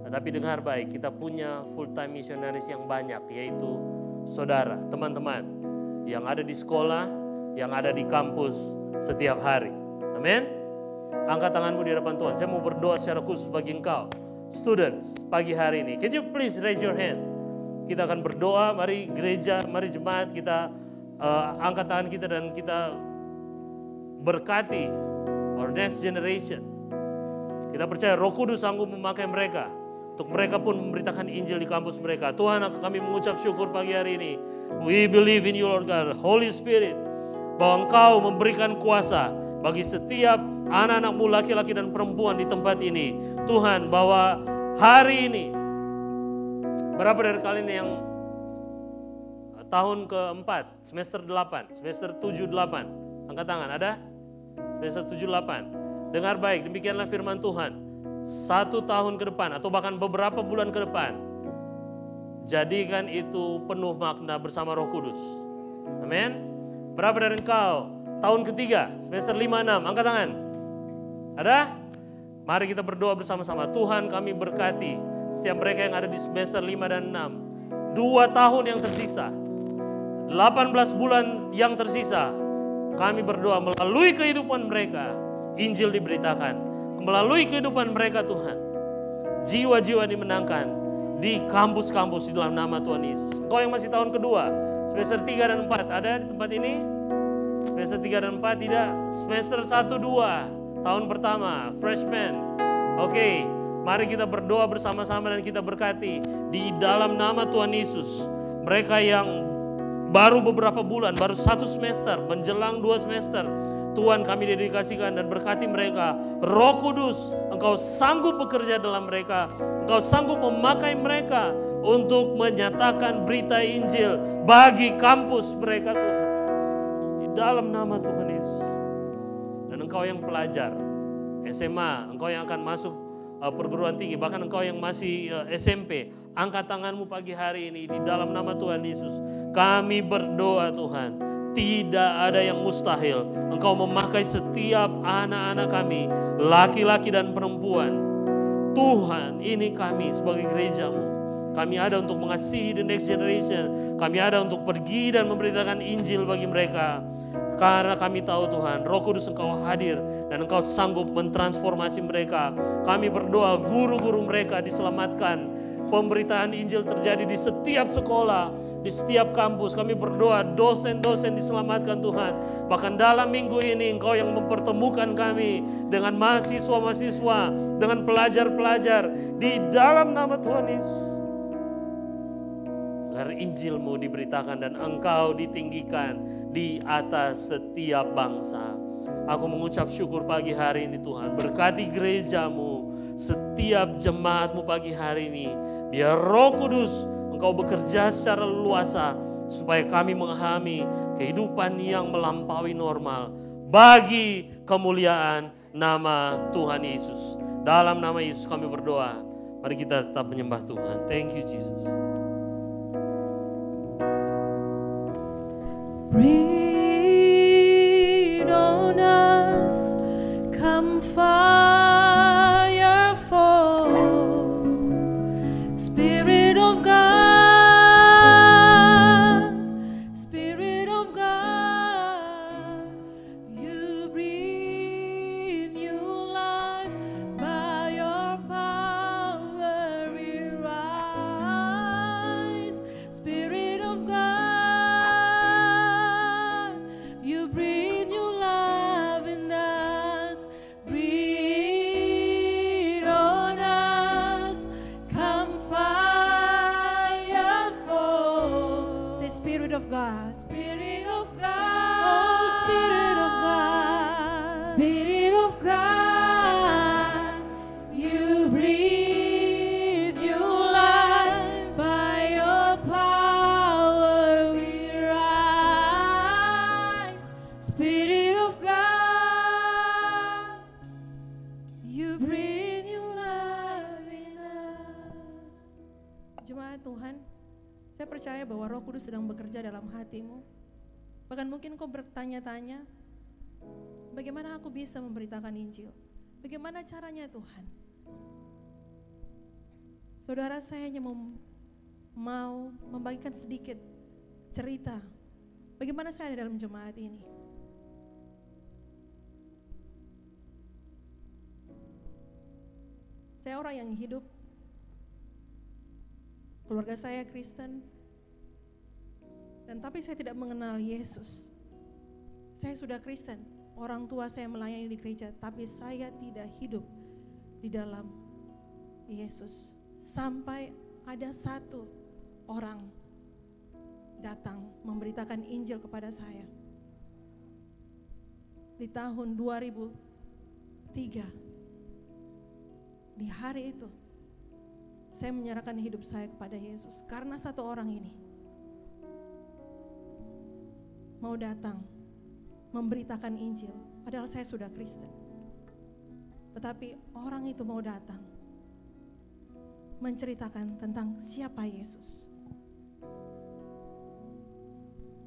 Tetapi dengar baik, kita punya full time misionaris yang banyak, yaitu saudara, teman-teman yang ada di sekolah, yang ada di kampus setiap hari. Amin. Angkat tanganmu di hadapan Tuhan. Saya mau berdoa secara khusus bagi engkau, students, pagi hari ini. Can you please raise your hand? Kita akan berdoa, mari gereja, mari jemaat, kita angkat tangan kita dan kita berkati our next generation. Kita percaya Roh Kudus sanggup memakai mereka, untuk mereka pun memberitakan Injil di kampus mereka. Tuhan, kami mengucap syukur pagi hari ini. We believe in you Lord God, Holy Spirit, bahwa Engkau memberikan kuasa bagi setiap anak-anakmu laki-laki dan perempuan di tempat ini. Tuhan, bahwa hari ini, berapa dari kalian yang tahun keempat, semester 8, semester 7-8? Angkat tangan, ada? Semester 7-8. Dengar baik, demikianlah firman Tuhan. 1 tahun ke depan atau bahkan beberapa bulan ke depan, jadikan itu penuh makna bersama Roh Kudus. Amin. Berapa dari engkau tahun ketiga, semester 5-6? Angkat tangan. Ada? Mari kita berdoa bersama-sama. Tuhan, kami berkati setiap mereka yang ada di semester 5 dan 6. 2 tahun yang tersisa, 18 bulan yang tersisa, kami berdoa melalui kehidupan mereka, Injil diberitakan. Melalui kehidupan mereka Tuhan, jiwa-jiwa dimenangkan di kampus-kampus di dalam nama Tuhan Yesus. Engkau yang masih tahun kedua, semester 3 dan 4, ada di tempat ini? Semester 3 dan 4 tidak? Semester 1-2, tahun pertama, freshman. Oke, mari kita berdoa bersama-sama dan kita berkati di dalam nama Tuhan Yesus. Mereka yang baru beberapa bulan, baru 1 semester, menjelang 2 semester, Tuhan, kami dedikasikan dan berkati mereka. Roh Kudus, Engkau sanggup bekerja dalam mereka. Engkau sanggup memakai mereka untuk menyatakan berita Injil bagi kampus mereka Tuhan. Di dalam nama Tuhan Yesus. Dan Engkau yang pelajar SMA, Engkau yang akan masuk perguruan tinggi, bahkan Engkau yang masih SMP, angkat tanganmu pagi hari ini di dalam nama Tuhan Yesus. Kami berdoa Tuhan, tidak ada yang mustahil. Engkau memakai setiap anak-anak kami, laki-laki dan perempuan. Tuhan, ini kami sebagai gereja-Mu. Kami ada untuk mengasihi the next generation. Kami ada untuk pergi dan memberitakan Injil bagi mereka. Karena kami tahu Tuhan, Roh Kudus Engkau hadir dan Engkau sanggup mentransformasi mereka. Kami berdoa guru-guru mereka diselamatkan pemberitaan Injil terjadi di setiap sekolah, di setiap kampus. Kami berdoa dosen-dosen diselamatkan Tuhan. Bahkan dalam minggu ini Engkau yang mempertemukan kami dengan mahasiswa-mahasiswa, dengan pelajar-pelajar di dalam nama Tuhan Yesus. Agar Injil-Mu diberitakan dan Engkau ditinggikan di atas setiap bangsa. Aku mengucap syukur pagi hari ini Tuhan. Berkati gereja-Mu, setiap jemaat-Mu pagi hari ini. Biar Roh Kudus Engkau bekerja secara leluasa supaya kami mengalami kehidupan yang melampaui normal bagi kemuliaan nama Tuhan Yesus. Dalam nama Yesus kami berdoa. Mari kita tetap menyembah Tuhan. Thank you Jesus. Breathe on us, come fire fall, Spirit of God, Spirit of God, you breathe new life by your power we rise, Spirit of God. You breathe new love in us, breathe on us, come fire fall. Say Spirit of God, Spirit of God, oh Spirit of God, Spirit of God, you breathe new life by your power we rise. Spirit of God, you breathe new love in us. Jemaat Tuhan, saya percaya bahwa Roh Kudus sedang bekerja dalam hatimu. Bahkan mungkin kau bertanya-tanya, bagaimana aku bisa memberitakan Injil? Bagaimana caranya Tuhan? Saudara, saya hanya mau membagikan sedikit cerita bagaimana saya ada dalam jemaat ini. Saya orang yang hidup, keluarga saya Kristen, dan tapi saya tidak mengenal Yesus. Saya sudah Kristen, orang tua saya melayani di gereja, tapi saya tidak hidup di dalam Yesus. Sampai ada satu orang datang memberitakan Injil kepada saya. Di tahun 2003, di hari itu, saya menyerahkan hidup saya kepada Yesus. Karena satu orang ini mau datang memberitakan Injil, padahal saya sudah Kristen. Tetapi orang itu mau datang menceritakan tentang siapa Yesus.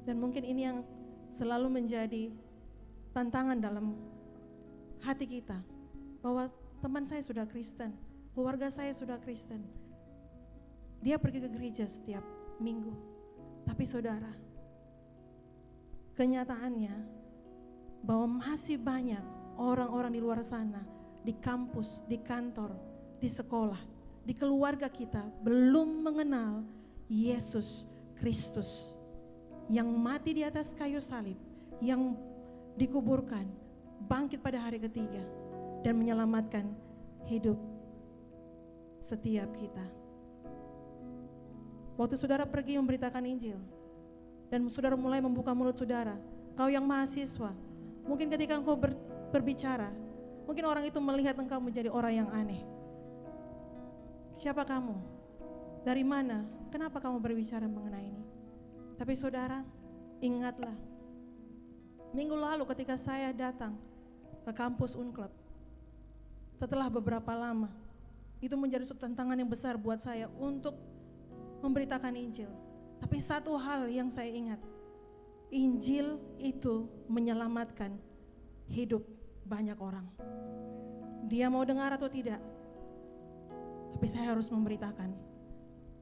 Dan mungkin ini yang selalu menjadi tantangan dalam hati kita, bahwa teman saya sudah Kristen, keluarga saya sudah Kristen, dia pergi ke gereja setiap minggu. Tapi saudara, kenyataannya bahwa masih banyak orang-orang di luar sana, di kampus, di kantor, di sekolah, di keluarga kita belum mengenal Yesus Kristus yang mati di atas kayu salib, yang dikuburkan, bangkit pada hari ketiga, dan menyelamatkan hidup setiap kita. Waktu saudara pergi memberitakan Injil, dan saudara mulai membuka mulut saudara, kau yang mahasiswa, mungkin ketika engkau berbicara, mungkin orang itu melihat engkau menjadi orang yang aneh. Siapa kamu? Dari mana? Kenapa kamu berbicara mengenai ini? Tapi saudara, ingatlah, minggu lalu ketika saya datang ke kampus Unclub, setelah beberapa lama, itu menjadi suatu tantangan yang besar buat saya untuk memberitakan Injil. Tapi satu hal yang saya ingat, Injil itu menyelamatkan hidup banyak orang. Dia mau dengar atau tidak, tapi saya harus memberitakan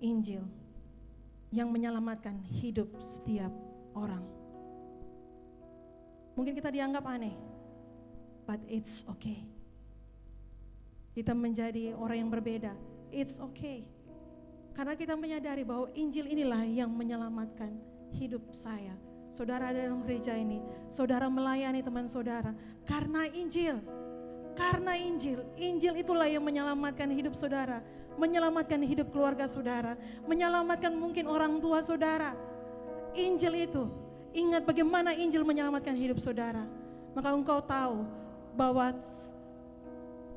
Injil yang menyelamatkan hidup setiap orang. Mungkin kita dianggap aneh, but it's okay. Kita menjadi orang yang berbeda, it's okay. Karena kita menyadari bahwa Injil inilah yang menyelamatkan hidup saya. Saudara ada dalam gereja ini, saudara melayani teman saudara karena Injil. Karena Injil, Injil itulah yang menyelamatkan hidup saudara, menyelamatkan hidup keluarga saudara, menyelamatkan mungkin orang tua saudara. Injil itu, ingat bagaimana Injil menyelamatkan hidup saudara. Maka engkau tahu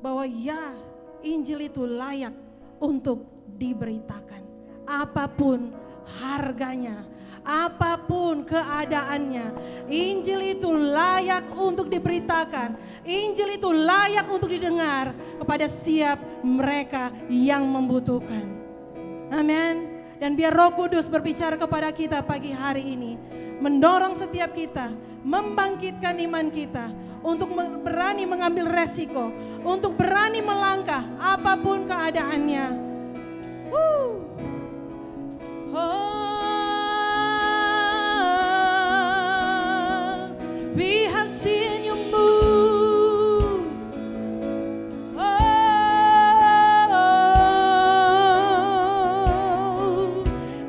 bahwa ya, Injil itu layak untuk diberitakan. Apapun harganya, apapun keadaannya, Injil itu layak untuk diberitakan. Injil itu layak untuk didengar kepada setiap mereka yang membutuhkan. Amin. Dan biar Roh Kudus berbicara kepada kita pagi hari ini, mendorong setiap kita, membangkitkan iman kita untuk berani mengambil resiko, untuk berani melangkah apapun keadaannya. We have seen you move.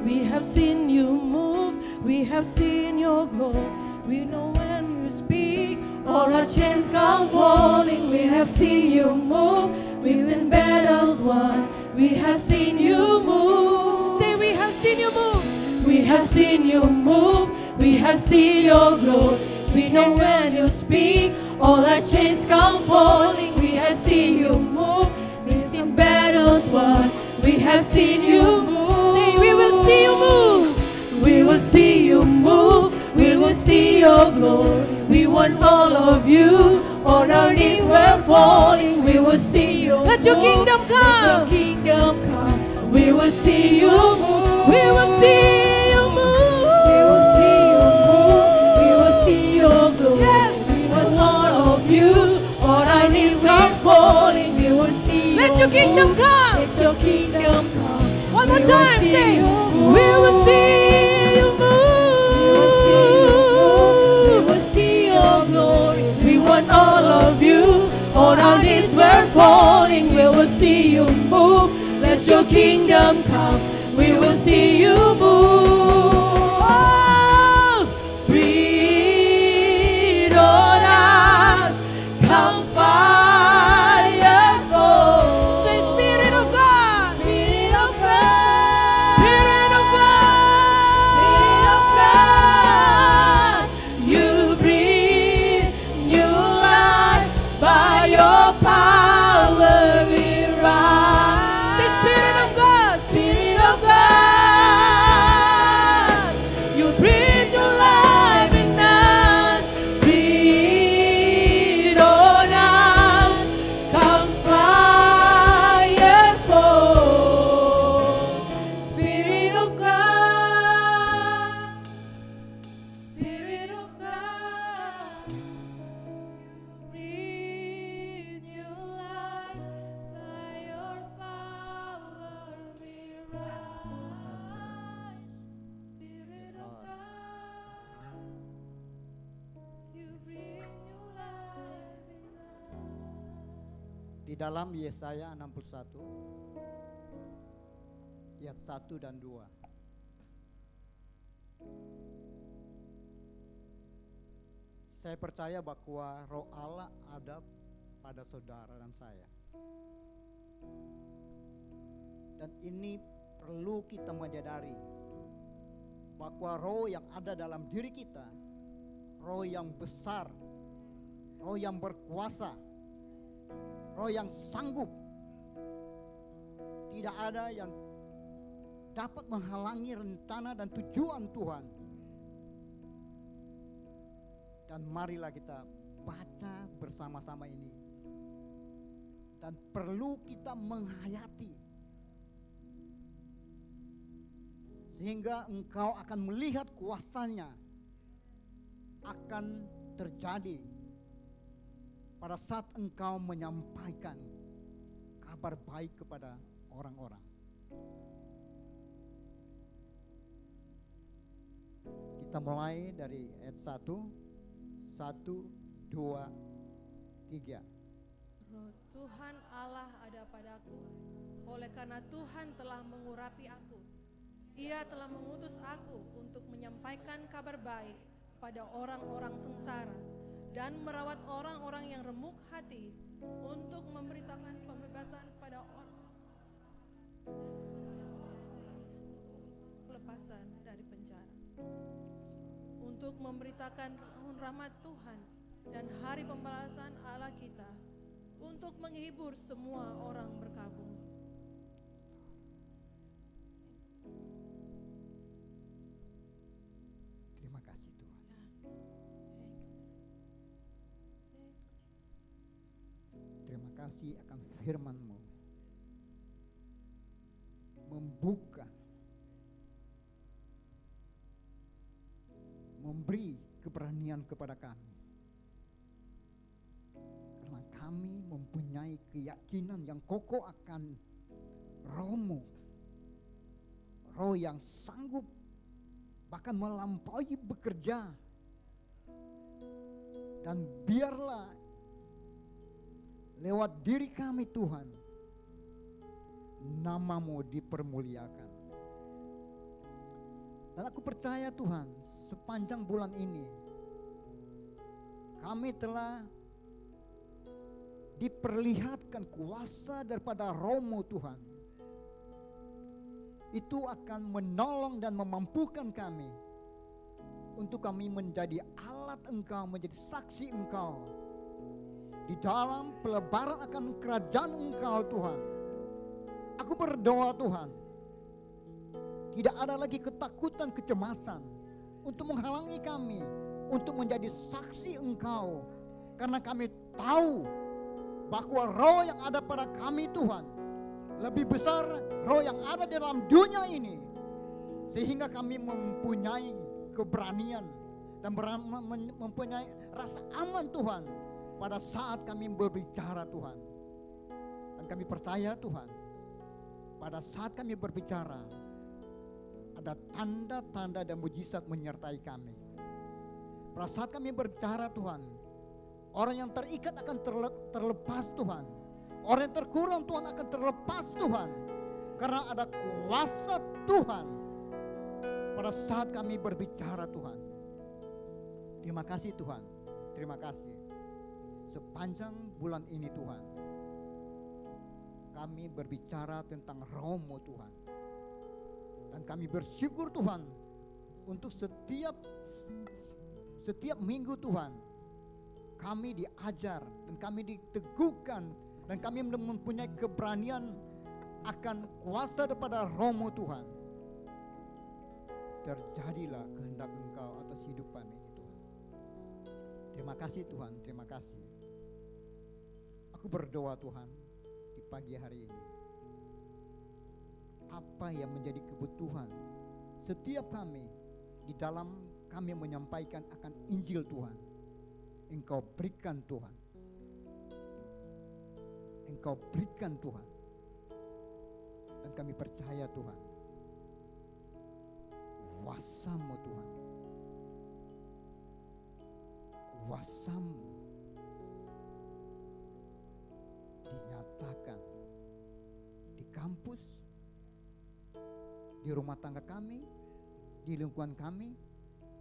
We have seen you move. We have seen your glory. We know when you speak, all our chains come falling. We have seen you move. We've seen battles won. We have seen you move. Say, we have seen you move. We have seen you move. We have seen your glory. We know when you speak, all our chains come falling. We have seen you move. We've seen battles won. We have seen you move. Say, we will see you move. We will see you move. We will see your glory. We want all of you. On our knees we're falling. We will see you. Let your kingdom come. Let your kingdom come. We will see you move. We will see you move. We will see you move. We will see your glory. Yes. We want all of you. On our knees we're falling. We will see you. Let your kingdom come. Let your kingdom come. One more time. Say, we will see you move. We will see your glory. We want all of you. On our knees we're falling. We will see you move. Let your kingdom come. We will see you move. Oh, breathe on us. Come fire fall. Say, Spirit of God. Spirit of God. Spirit of God. Spirit of God. You breathe new life by your power we rise. Say, Spirit of God. Spirit of God. You breathe your life in us. Breathe on us. Come fire fall. Spirit of God. Spirit of God. You breathe new life by your power we rise. Spirit of God. You breathe new life in us. Di dalam Yesaya 61 ayat 1 dan 2. Saya percaya bahwa Roh Allah ada pada saudara dan saya. Dan ini perlu kita menyadari bahwa roh yang ada dalam diri kita, roh yang besar, roh yang berkuasa, roh yang sanggup. Tidak ada yang dapat menghalangi rencana dan tujuan Tuhan. Dan marilah kita baca bersama-sama ini. Dan perlu kita menghayati. Sehingga engkau akan melihat kuasanya akan terjadi pada saat engkau menyampaikan kabar baik kepada orang-orang. Kita mulai dari ayat 1, 2, 3. Roh Tuhan Allah ada padaku, Oleh karena Tuhan telah mengurapi aku, Ia telah mengutus aku untuk menyampaikan kabar baik pada orang-orang sengsara dan merawat orang-orang yang remuk hati, untuk memberitakan pembebasan kepada orang, pelepasan dari penjara, untuk memberitakan rahmat Tuhan dan hari pembalasan Allah kita, untuk menghibur semua orang berkabung. Terima kasih Tuhan. Terima kasih akan firman-Mu. Membuka, memberi keberanian kepada kami. Karena kami mempunyai keyakinan yang kokoh akan Roh-Mu. Roh yang sanggup bahkan melampaui bekerja. Dan biarlah lewat diri kami Tuhan, nama-Mu dipermuliakan. Dan aku percaya Tuhan, sepanjang bulan ini kami telah diperlihatkan kuasa daripada Roh-Mu Tuhan. Itu akan menolong dan memampukan kami untuk kami menjadi alat Engkau, menjadi saksi Engkau di dalam pelebaran akan kerajaan Engkau Tuhan. Aku berdoa Tuhan, tidak ada lagi ketakutan, kecemasan untuk menghalangi kami untuk menjadi saksi Engkau. Karena kami tahu bahwa roh yang ada pada kami Tuhan lebih besar roh yang ada di dalam dunia ini, sehingga kami mempunyai keberanian dan mempunyai rasa aman Tuhan pada saat kami berbicara Tuhan. Dan kami percaya Tuhan, pada saat kami berbicara ada tanda-tanda dan mujizat menyertai kami. Pada saat kami berbicara Tuhan, orang yang terikat akan terlepas Tuhan. Orang yang terkurung Tuhan akan terlepas Tuhan. Karena ada kuasa Tuhan pada saat kami berbicara Tuhan. Terima kasih Tuhan. Terima kasih. Sepanjang bulan ini Tuhan, kami berbicara tentang Roh-Mu Tuhan. Dan kami bersyukur Tuhan untuk setiap minggu Tuhan kami diajar dan kami diteguhkan dan kami mempunyai keberanian akan kuasa daripada Roh-Mu Tuhan. Terjadilah kehendak Engkau atas hidup kami ini Tuhan. Terima kasih Tuhan, terima kasih. Aku berdoa Tuhan di pagi hari ini, apa yang menjadi kebutuhan setiap kami di dalam kami menyampaikan akan Injil Tuhan, Engkau berikan Tuhan. Engkau berikan Tuhan. Dan kami percaya Tuhan, kuasa-Mu Tuhan, kuasa-Mu dinyatakan di kampus, di rumah tangga kami, di lingkungan kami,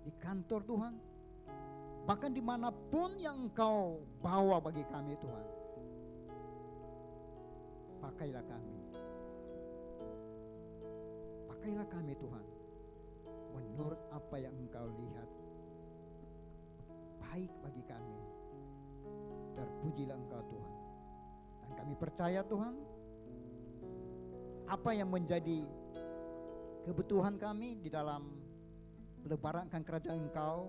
di kantor Tuhan, bahkan dimanapun yang Engkau bawa bagi kami Tuhan. Pakailah kami. Pakailah kami Tuhan, menurut apa yang Engkau lihat baik bagi kami. Terpujilah Engkau Tuhan. Dan kami percaya Tuhan, apa yang menjadi kebutuhan kami di dalam pelebaran kerajaan Engkau,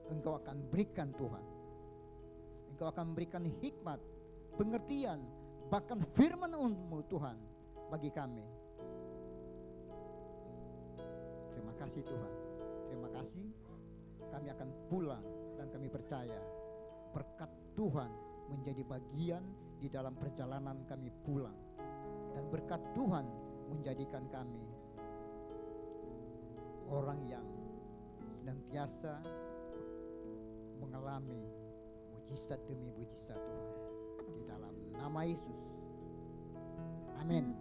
Engkau akan berikan Tuhan. Engkau akan berikan hikmat, pengertian, bahkan firman-Mu Tuhan bagi kami. Terima kasih Tuhan. Terima kasih. Kami akan pulang dan kami percaya berkat Tuhan menjadi bagian di dalam perjalanan kami pulang. Dan berkat Tuhan menjadikan kami orang yang senantiasa mengalami mujizat demi mujizat Tuhan. Di dalam nama Yesus. Amin.